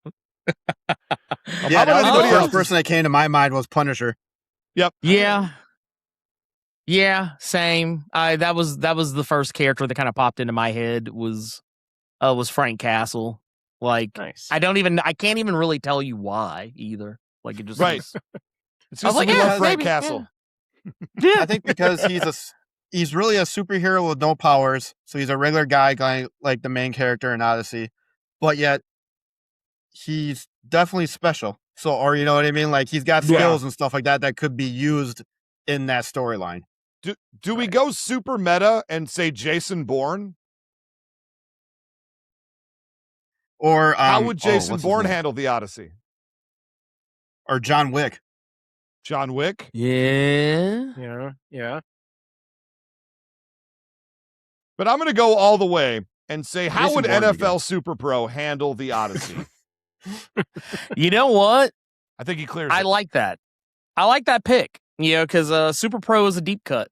The first person that came to my mind was Punisher. Yep. Yeah. Same. That was the first character that kind of popped into my head was Frank Castle. Like, nice. I can't even really tell you why either. Like, it just right. It's just Frank Castle. Yeah. I think because he's really a superhero with no powers, so he's a regular guy like the main character in Odyssey, but yet he's definitely special. So, or you know what I mean? Like, he's got skills and stuff like that could be used in that storyline. Do we go super meta and say Jason Bourne? Or how would Jason Bourne handle the Odyssey? Or John Wick? John Wick? Yeah. But I'm going to go all the way and say, how would NFL Super Pro handle the Odyssey? You know what? I think he clears I it. like that. I like that pick, because Super Pro is a deep cut.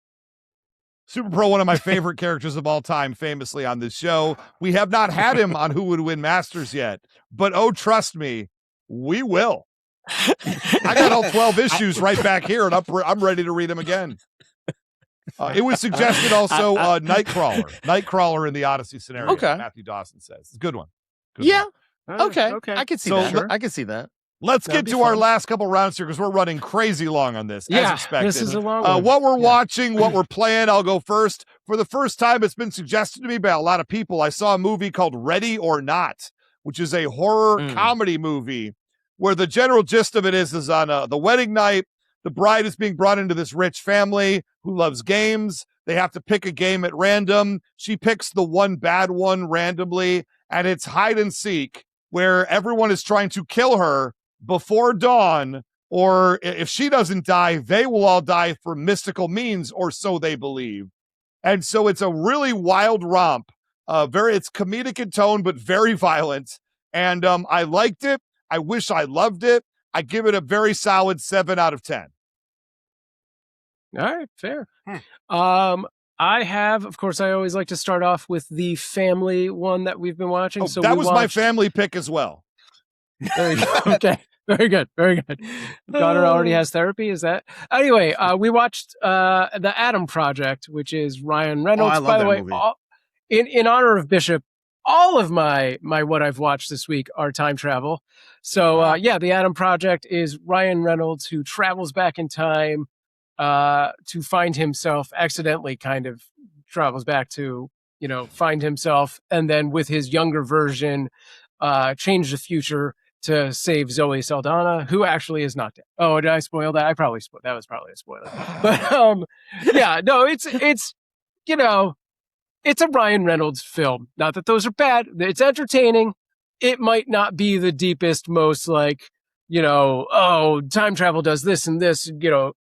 Super Pro, one of my favorite characters of all time, famously on this show. We have not had him on Who Would Win Masters yet, but trust me, we will. I got all 12 issues right back here, and I'm ready to read them again. It was suggested also Nightcrawler in the Odyssey scenario. Okay. Matthew Dawson says it's a good one. Okay. I can see that. I can see that. Let's get to our last couple rounds here because we're running crazy long on this, as expected. This is a long one. What we're watching, what we're playing, I'll go first. For the first time, it's been suggested to me by a lot of people. I saw a movie called Ready or Not, which is a horror comedy movie where the general gist of it is on the wedding night, the bride is being brought into this rich family who loves games. They have to pick a game at random. She picks the one bad one randomly, and it's hide and seek, where everyone is trying to kill her before dawn, or if she doesn't die, they will all die for mystical means, or so they believe. And so it's a really wild romp. It's comedic in tone, but very violent. And I liked it. I wish I loved it. I give it a very solid 7 out of 10. All right, fair. I have, of course, I always like to start off with the family one that we've been watching. So that was my family pick as well. There you go. Okay, very good, very good. Daughter already has therapy. Is that anyway? We watched the Adam Project, which is Ryan Reynolds. I love By the way, movie. In honor of Bishop, all of my what I've watched this week are time travel. So the Adam Project is Ryan Reynolds who travels back in time to find himself, accidentally kind of travels back to, find himself, and then with his younger version, change the future to save Zoe Saldana, who actually is not dead. Oh, did I spoil that? I probably spoiled. That was probably a spoiler. But it's a Ryan Reynolds film. Not that those are bad. It's entertaining. It might not be the deepest, most time travel does this and this.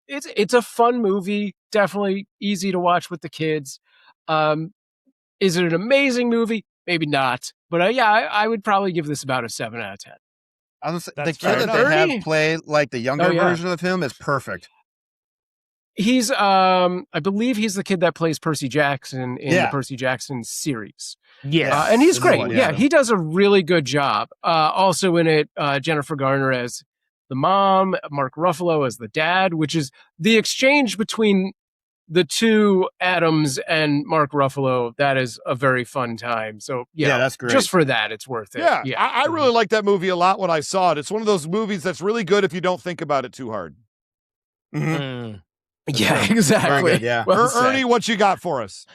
It's a fun movie. Definitely easy to watch with the kids. Is it an amazing movie? Maybe not. But I would probably give this about a 7 out of 10. The kid that they have play like the younger version of him is perfect. He's, I believe he's the kid that plays Percy Jackson in the Percy Jackson series. Yes. And he's great. He does a really good job. Also in it, Jennifer Garner as the mom, Mark Ruffalo as the dad, which is the exchange between the two Adams and Mark Ruffalo. That is a very fun time. So that's great. Just for that, it's worth it. Yeah. I really liked that movie a lot when I saw it. It's one of those movies that's really good if you don't think about it too hard. Yeah, exactly. Good, yeah. Well, Ernie, what you got for us?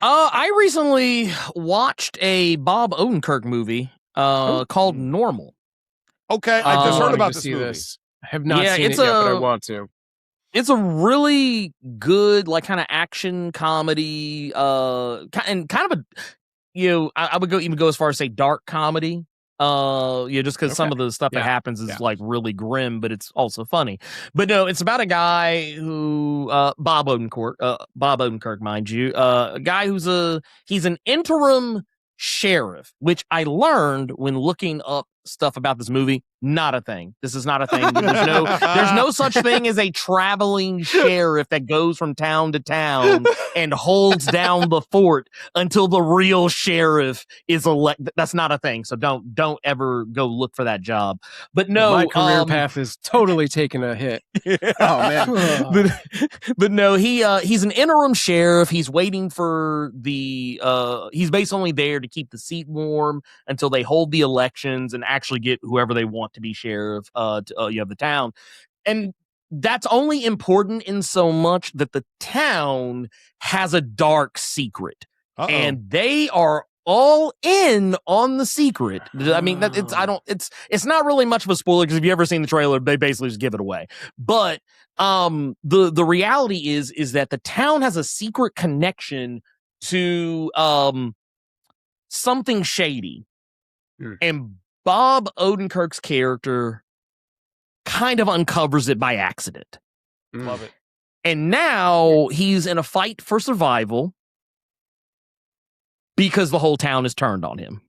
I recently watched a Bob Odenkirk movie called Normal. Okay, I just heard about this movie. I have not seen it yet, but I want to. It's a really good, like, kind of action comedy, and kind of a, I would even go as far as say dark comedy. Just because some of the stuff that happens is like really grim, but it's also funny. But no, it's about a guy who, Bob Odenkirk, mind you, a guy he's an interim sheriff, which I learned when looking up stuff about this movie. Not a thing. This is not a thing. There's no such thing as a traveling sheriff that goes from town to town and holds down the fort until the real sheriff is elected. That's not a thing. So don't ever go look for that job. But no, my career path is totally taking a hit. Oh man. but no, he's an interim sheriff. He's waiting for he's basically there to keep the seat warm until they hold the elections and actually get whoever they want to be sheriff of the town. And that's only important in so much that the town has a dark secret. And they are all in on the secret. I mean, it's not really much of a spoiler because if you've ever seen the trailer, they basically just give it away. But the reality is that the town has a secret connection to something shady. And Bob Odenkirk's character kind of uncovers it by accident. Love it. And now he's in a fight for survival because the whole town is turned on him.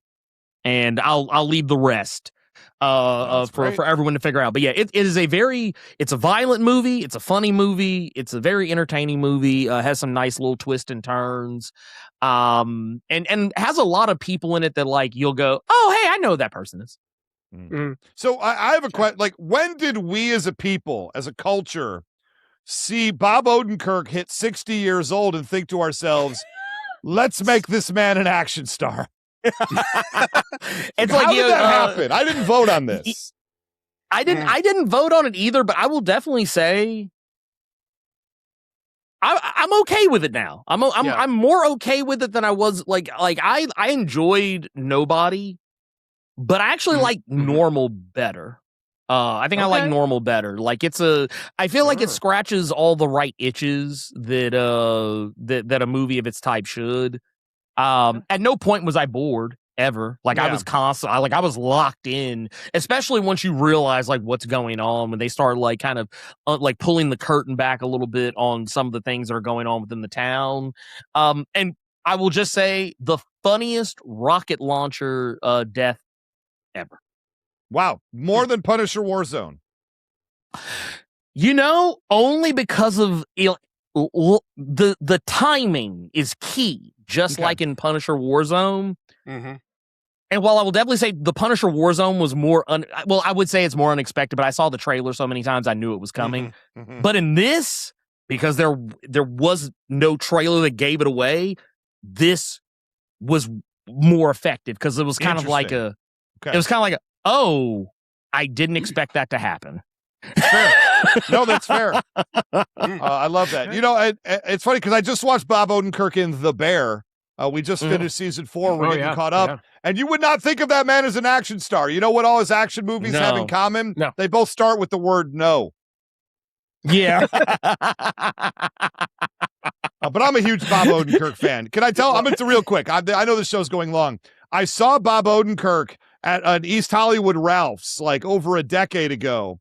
And I'll leave the rest for everyone to figure out. But yeah, it's a violent movie. It's a funny movie. It's a very entertaining movie. Has some nice little twists and turns. And has a lot of people in it that like you'll go, oh hey, I know who that person is. So I have a question. Like, when did we as a people, as a culture, see Bob Odenkirk hit 60 years old and think to ourselves, let's make this man an action star? It's how did that happen? I didn't vote on this. I didn't vote on it either, but I will definitely say I'm okay with it now. I'm more okay with it than I was. Like I enjoyed Nobody, but I actually like Normal better. I think I like Normal better. Like I feel like it scratches all the right itches that a movie of its type should. At no point was I bored ever. Like I was I was locked in, especially once you realize like what's going on when they start like kind of like pulling the curtain back a little bit on some of the things that are going on within the town. And I will just say the funniest rocket launcher death ever. Wow. More than Punisher Warzone. Only because of the timing is key, just like in Punisher Warzone. And while I will definitely say the Punisher Warzone was more, I would say it's more unexpected, but I saw the trailer so many times I knew it was coming. But in this, because there was no trailer that gave it away, this was more effective because it was kind of like oh, I didn't expect that to happen. Fair. No, that's fair. I love that. It's funny because I just watched Bob Odenkirk in The Bear. We just finished season 4. We're getting caught up. And you would not think of that man as an action star. You know what all his action movies have in common? No. They both start with the word no. Yeah. But I'm a huge Bob Odenkirk fan. Can I tell? It's real quick. I know this show's going long. I saw Bob Odenkirk at an East Hollywood Ralph's like over a decade ago.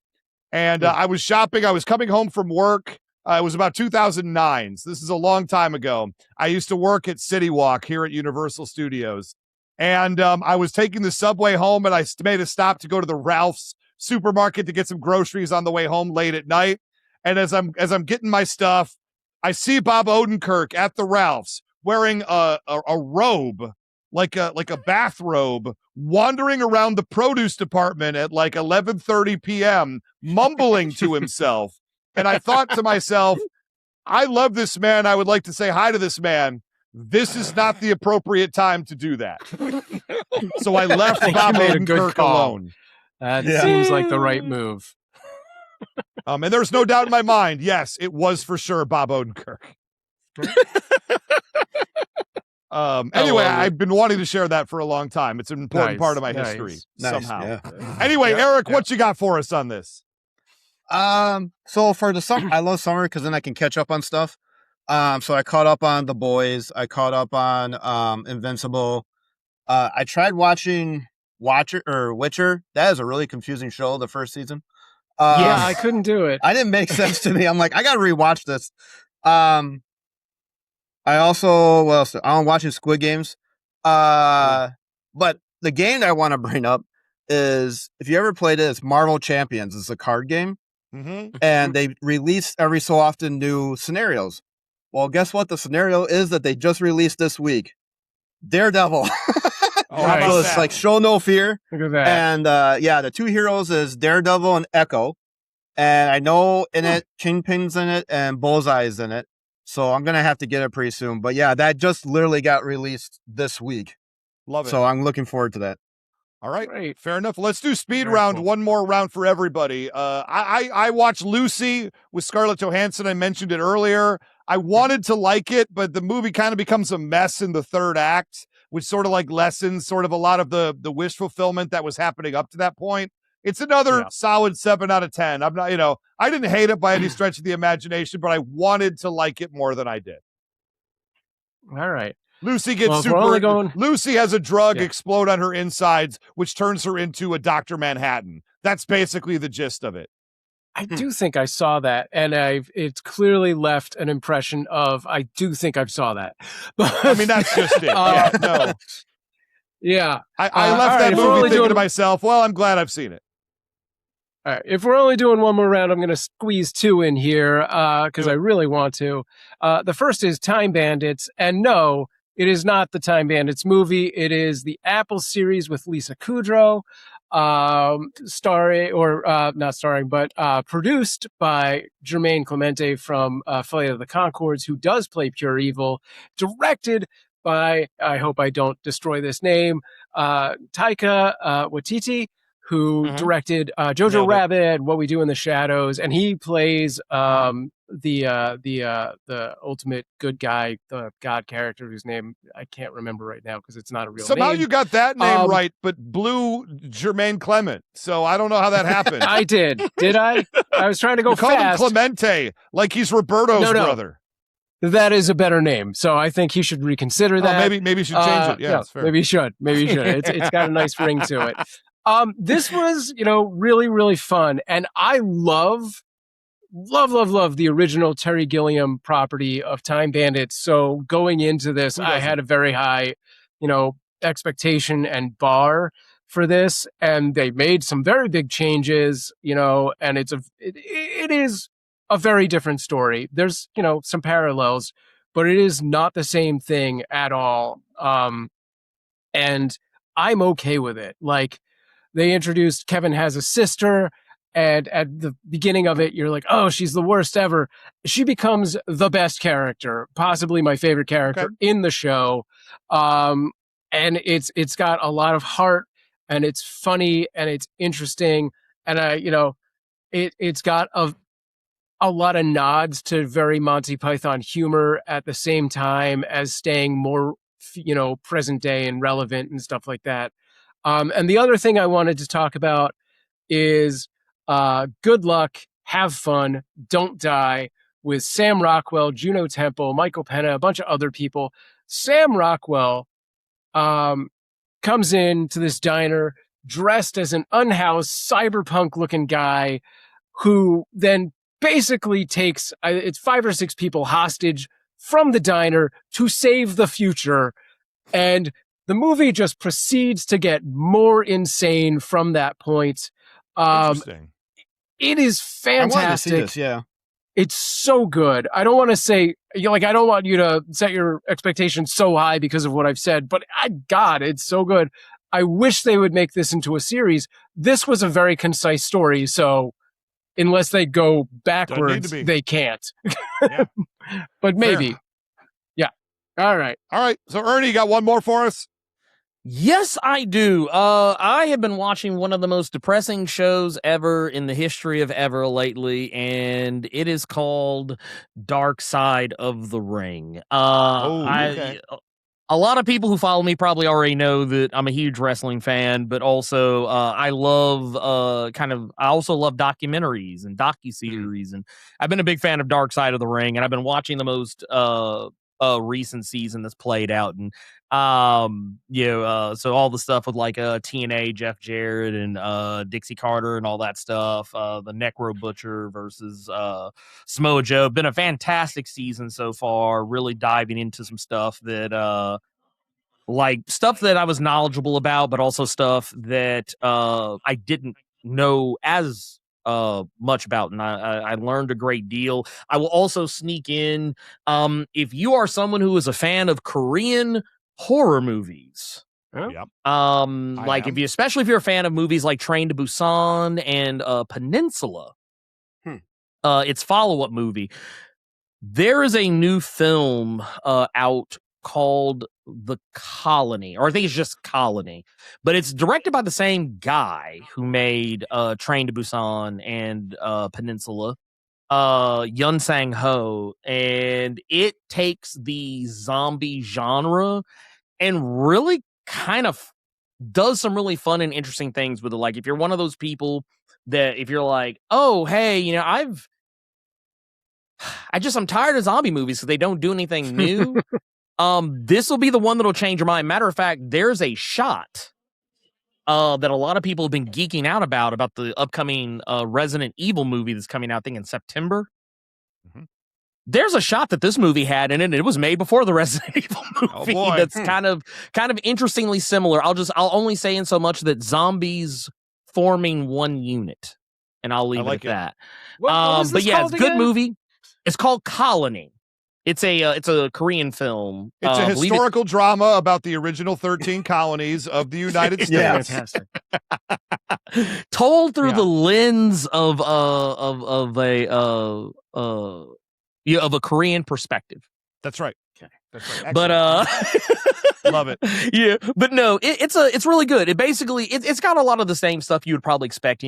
And I was shopping. I was coming home from work. It was about 2009. So this is a long time ago. I used to work at City Walk here at Universal Studios. And I was taking the subway home, and I made a stop to go to the Ralph's supermarket to get some groceries on the way home late at night. And as I'm getting my stuff, I see Bob Odenkirk at the Ralph's wearing a robe, like a bathrobe, wandering around the produce department at like 11:30 p.m., mumbling to himself. And I thought to myself, I love this man. I would like to say hi to this man. This is not the appropriate time to do that. So I left Bob Odenkirk alone. That seems like the right move. And there's no doubt in my mind, yes, it was for sure Bob Odenkirk. Anyway, I've been wanting to share that for a long time. It's an important part of my history somehow. Yeah. Anyway, Eric, what you got for us on this? So for the summer, I love summer because then I can catch up on stuff. So I caught up on The Boys. I caught up on Invincible. I tried watching Witcher. That is a really confusing show, the first season. Yeah, I couldn't do it. I didn't make sense to me. I'm like, I gotta rewatch this. I also, I'm watching Squid Games. But the game that I want to bring up is, if you ever played it, it's Marvel Champions. It's a card game. Mm-hmm. And they release every so often new scenarios. Well, guess what? The scenario is that they just released this week. Daredevil. So it's like Show No Fear. Look at that. And the two heroes is Daredevil and Echo. And I know in it, Kingpin's in it and Bullseye's in it. So I'm going to have to get it pretty soon. But yeah, that just literally got released this week. Love it. So I'm looking forward to that. All right. Great. Fair enough. Let's do speed round. Cool. One more round for everybody. I watched Lucy with Scarlett Johansson. I mentioned it earlier. I wanted to like it, but the movie kind of becomes a mess in the third act, which sort of like lessens sort of a lot of the wish fulfillment that was happening up to that point. It's another solid 7 out of 10. I'm not, I didn't hate it by any stretch of the imagination, but I wanted to like it more than I did. All right. Lucy gets Lucy has a drug explode on her insides, which turns her into a Dr. Manhattan. That's basically the gist of it. I do think I saw that, and it's clearly left an impression of, I do think I saw that. But, I mean, that's just it. No. Yeah. I left that movie thinking to myself, well, I'm glad I've seen it. All right. If we're only doing one more round, I'm going to squeeze 2 in here because I really want to. The first is Time Bandits, and no, it is not the Time Bandits movie. It is the Apple series with Lisa Kudrow, produced by Jermaine Clemente from Flight of the Conchords, who does play Pure Evil, directed by, I hope I don't destroy this name, Taika Waititi, who directed Jojo Rabbit, What We Do in the Shadows, and he plays the ultimate good guy, the god character whose name I can't remember right now because it's not a real Somehow name. You got that name right, but blue Jermaine Clement. So I don't know how that happened. I did. Did I? I was trying to go fast. Called him Clemente, like he's Roberto's brother. That is a better name, so I think he should reconsider that. Maybe you should change it. Yeah, that's fair. Maybe he should. It's got a nice ring to it. This was, really, really fun. And I love the original Terry Gilliam property of Time Bandits. So going into this, I had a very high, expectation and bar for this. And they made some very big changes, and it is a very different story. There's, some parallels, but it is not the same thing at all. And I'm okay with it. Like, they introduced Kevin has a sister, and at the beginning of it, you're like, oh, she's the worst ever. She becomes the best character, possibly my favorite character in the show. And it's got a lot of heart, and it's funny, and it's interesting. And it's got a lot of nods to very Monty Python humor at the same time as staying more, present day and relevant and stuff like that. And the other thing I wanted to talk about is Good Luck, Have Fun, Don't Die with Sam Rockwell, Juno Temple, Michael Pena, a bunch of other people. Sam Rockwell comes in to this diner dressed as an unhoused cyberpunk-looking guy who then basically takes, it's 5 or 6 people hostage from the diner to save the future. And the movie just proceeds to get more insane from that point. Interesting. It is fantastic. I wanted to see this, yeah. It's so good. I don't want to say, I don't want you to set your expectations so high because of what I've said, but God, it's so good. I wish they would make this into a series. This was a very concise story, so unless they go backwards, they can't. Yeah. But maybe. Fair. Yeah. All right. So Ernie, you got one more for us? Yes, I do. I have been watching one of the most depressing shows ever in the history of ever lately, and it is called Dark Side of the Ring. Okay. A lot of people who follow me probably already know that I'm a huge wrestling fan, but also I love I also love documentaries and docuseries, and I've been a big fan of Dark Side of the Ring, and I've been watching the most recent season that's played out, and so all the stuff with like TNA, Jeff Jarrett, and Dixie Carter, and all that stuff. The Necro Butcher versus Samoa Joe. Been a fantastic season so far. Really diving into some stuff that like stuff that I was knowledgeable about, but also stuff that I didn't know as much about, and I learned a great deal. I will also sneak in, if you are someone who is a fan of Korean horror movies. Yep. Like especially if you're a fan of movies like Train to Busan and Peninsula, its follow-up movie. There is a new film out called The Colony, or I think it's just Colony, but it's directed by the same guy who made Train to Busan and Peninsula, Yun Sang Ho, and it takes the zombie genre and really kind of does some really fun and interesting things with it. Like if you're one of those people that if you're like, oh, hey, I'm tired of zombie movies because they don't do anything new. This will be the one that'll change your mind. Matter of fact, there's a shot that a lot of people have been geeking out about the upcoming Resident Evil movie that's coming out, I think, in September. There's a shot that this movie had in it, and it was made before the Resident Evil movie. That's kind of interestingly similar. I'll only say in so much that zombies forming one unit, and I'll leave it at that. But yeah, it's a good movie. It's called Colony. It's a Korean film. It's a historical drama about the original 13 colonies of the United States. Yeah, fantastic. Told through the lens of a Korean perspective. That's right. Okay. That's right. But love it. Yeah, but no, it's really good. It basically it's got a lot of the same stuff you would probably expect.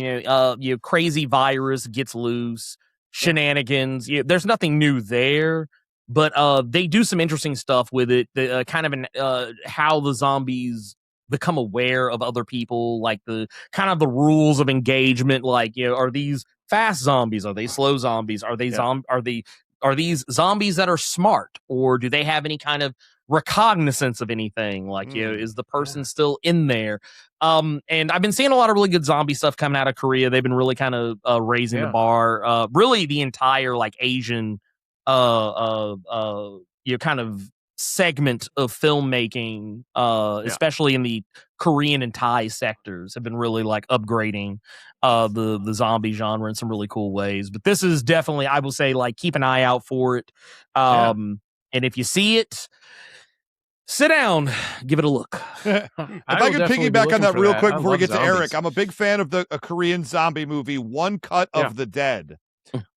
Crazy virus gets loose, shenanigans. There's nothing new there. But they do some interesting stuff with it. How the zombies become aware of other people, like the rules of engagement. Like, are these fast zombies? Are they slow zombies? Are they are these zombies that are smart, or do they have any kind of recognizance of anything? Like, is the person still in there? And I've been seeing a lot of really good zombie stuff coming out of Korea. They've been really kind of raising the bar. Really, the entire like Asian kind of segment of filmmaking, especially in the Korean and Thai sectors, have been really like upgrading the zombie genre in some really cool ways. But this is definitely, I will say, like, keep an eye out for it. And if you see it, sit down, give it a look. If I can piggyback on that real quick before we get to Eric, I'm a big fan of a Korean zombie movie, One Cut of the Dead,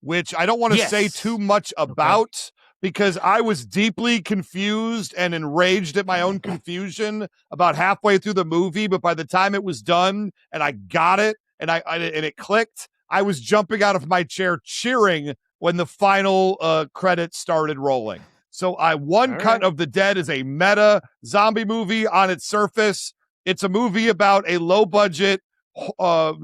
which I don't want to say too much about because I was deeply confused and enraged at my own confusion about halfway through the movie. But by the time it was done and I got it and and it clicked, I was jumping out of my chair cheering when the final credits started rolling. So One Cut of the Dead is a meta zombie movie on its surface. It's a movie about a low budget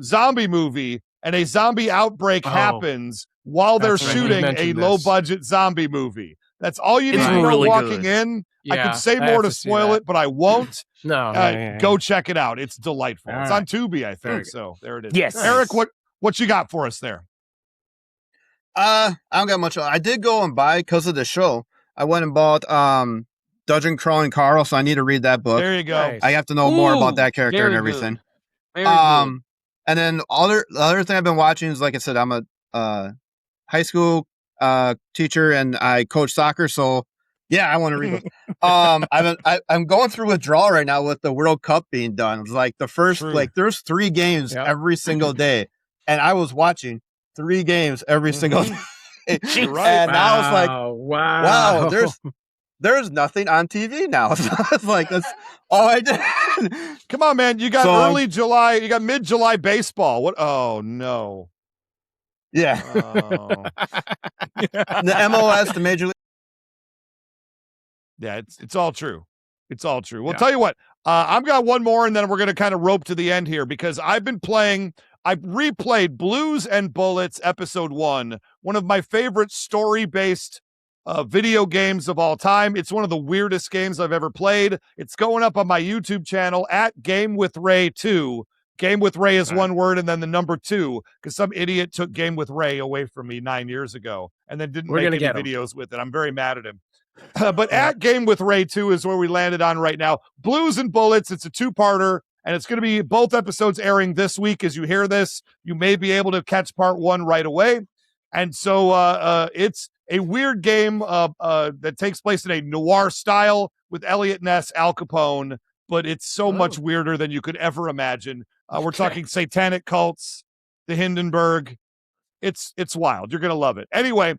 zombie movie, and a zombie outbreak happens while they're shooting a low budget zombie movie. That's all you need to know walking in. I could say more to spoil it, but I won't. Go check it out. It's delightful. It's on Tubi, I think. So there it is. Yes. Eric, what you got for us there? I don't got much. I did go and buy, because of the show, I went and bought Dungeon Crawling Carl, so I need to read that book. There you go. Nice. I have to know more about that character and everything. Very good. And then the other thing I've been watching is, like I said, I'm a high school teacher and I coach soccer, so yeah, I want to read it. I'm going through withdrawal right now with the World Cup being done. It's like the first, there's 3 games every single day, and I was watching 3 games every single day. And now I was like, wow, there's nothing on TV now. So it's like, that's all I did. Come on, man. You got early July. You got mid-July baseball. What? Oh, no. Yeah. Oh. The MLS, the Major League. Yeah, it's all true. It's all true. Well, tell you what, I've got one more, and then we're going to kind of rope to the end here because I've replayed Blues and Bullets Episode 1, one of my favorite story-based video games of all time. It's one of the weirdest games I've ever played. It's going up on my YouTube channel at Game with Ray 2. Game with Ray is one word and then the number 2 because some idiot took Game with Ray away from me 9 years ago and then didn't make any videos with it. I'm very mad at him. But at Game with Ray 2 is where we landed on right now. Blues and Bullets, it's a 2-parter, and it's going to be both episodes airing this week. As you hear this, you may be able to catch part 1 right away. And so it's a weird game that takes place in a noir style with Elliot Ness, Al Capone, but it's so much weirder than you could ever imagine. We're talking satanic cults, the Hindenburg. It's wild. You're going to love it. Anyway,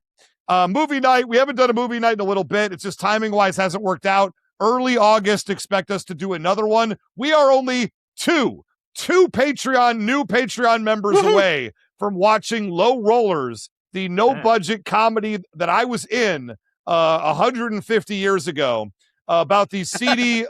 movie night. We haven't done a movie night in a little bit. It's just timing-wise hasn't worked out. Early August, expect us to do another one. We are only two new Patreon members away from watching Low Rollers, the no-budget comedy that I was in 150 years ago about the seedy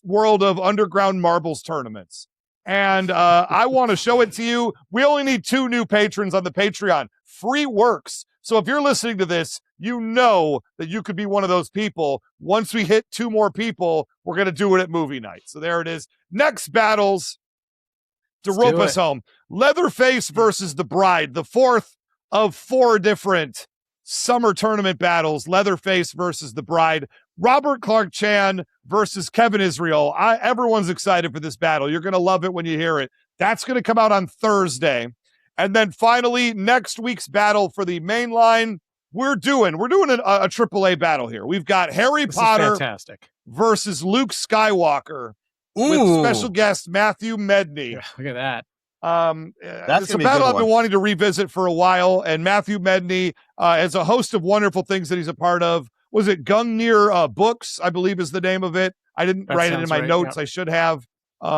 world of underground marbles tournaments. And I want to show it to you. We only need 2 new patrons on the Patreon. Free works. So if you're listening to this, you know that you could be one of those people. Once we hit 2 more people, we're going to do it at movie night. So there it is. Next battles to rope us home. Leatherface versus the Bride, the 4th of 4 different summer tournament battles. Leatherface versus the Bride. Robert Clark Chan versus Kevin Israel. Everyone's excited for this battle. You're going to love it when you hear it. That's going to come out on Thursday. And then finally, next week's battle for the main line, we're doing a AAA battle here. We've got Harry Potter versus Luke Skywalker with special guest Matthew Medney. Yeah, look at that. It's a battle I've been wanting to revisit for a while, and Matthew Medney has a host of wonderful things that he's a part of. Was it Gungnir Books, I believe is the name of it. I didn't write it in my notes. Yeah. I should have.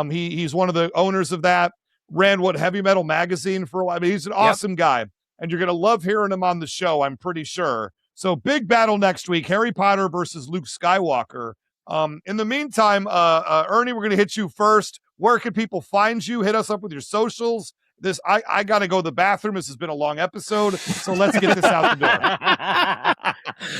He's one of the owners of that. Ran Heavy Metal Magazine for a while. I mean, he's an awesome guy, and you're going to love hearing him on the show, I'm pretty sure. So big battle next week, Harry Potter versus Luke Skywalker. In the meantime, Ernie, we're going to hit you first. Where can people find you? Hit us up with your socials. I got to go to the bathroom. This has been a long episode, so let's get this out the door.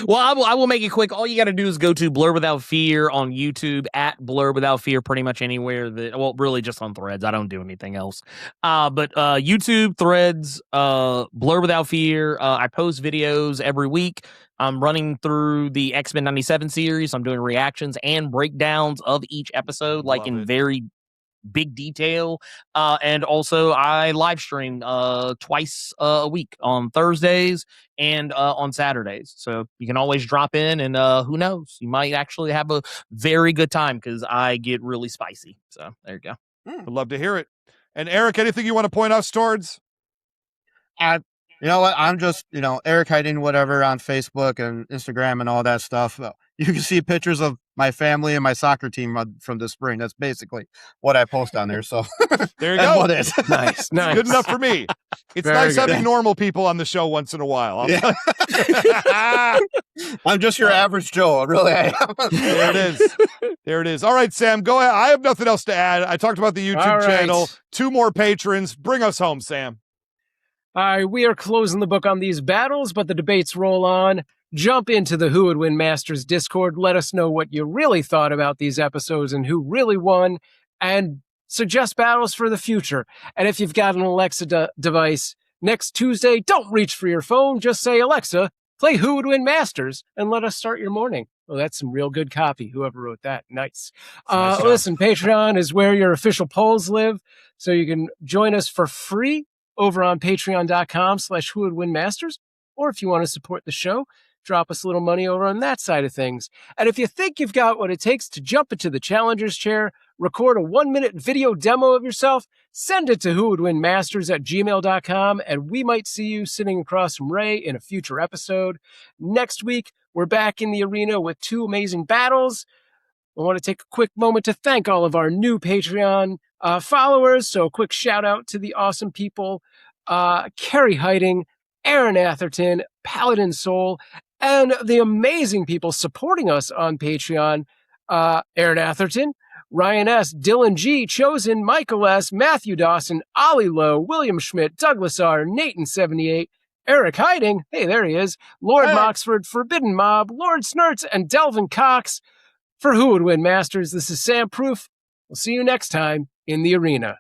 Well, I will make it quick. All you got to do is go to Blur Without Fear on YouTube, at Blur Without Fear, pretty much anywhere really just on Threads. I don't do anything else. But YouTube, Threads, Blur Without Fear. I post videos every week. I'm running through the X-Men 97 series. I'm doing reactions and breakdowns of each episode, very big detail. And also I live stream twice a week on Thursdays and on Saturdays. So you can always drop in and who knows, you might actually have a very good time because I get really spicy. So there you go. I'd love to hear it. And Eric, anything you want to point us towards? You know what? I'm just, Eric Hiding whatever on Facebook and Instagram and all that stuff. You can see pictures of my family and my soccer team from this spring. That's basically what I post on there. So there you go. What is. Nice. Good enough for me. It's very nice having normal people on the show once in a while. I'm just your average Joe. Really, I am. There it is. All right, Sam, go ahead. I have nothing else to add. I talked about the YouTube channel. 2 more patrons. Bring us home, Sam. All right, we are closing the book on these battles, but the debates roll on. Jump into the Who Would Win Masters Discord. Let us know what you really thought about these episodes and who really won, and suggest battles for the future. And if you've got an Alexa device, next Tuesday, don't reach for your phone. Just say, Alexa, play Who Would Win Masters, and let us start your morning. Well, that's some real good copy. Whoever wrote that. Nice. Listen, Patreon is where your official polls live, so you can join us for free over on patreon.com/whowouldwinmasters. Or if you want to support the show, drop us a little money over on that side of things. And if you think you've got what it takes to jump into the challenger's chair, record a 1-minute video demo of yourself, send it to whowouldwinmasters@gmail.com, and we might see you sitting across from Ray in a future episode. Next week, we're back in the arena with 2 amazing battles. I want to take a quick moment to thank all of our new Patreon followers. So a quick shout out to the awesome people, Carrie Heiting, Aaron Atherton, Paladin Soul, and the amazing people supporting us on Patreon, Aaron Atherton, Ryan S., Dylan G., Chosen, Michael S., Matthew Dawson, Ollie Lowe, William Schmidt, Douglas R., Nathan78, Eric Hiding, hey, there he is, Lord Moxford, Forbidden Mob, Lord Snurts, and Delvin Cox. For Who Would Win Masters, this is Sam Proof. We'll see you next time in the arena.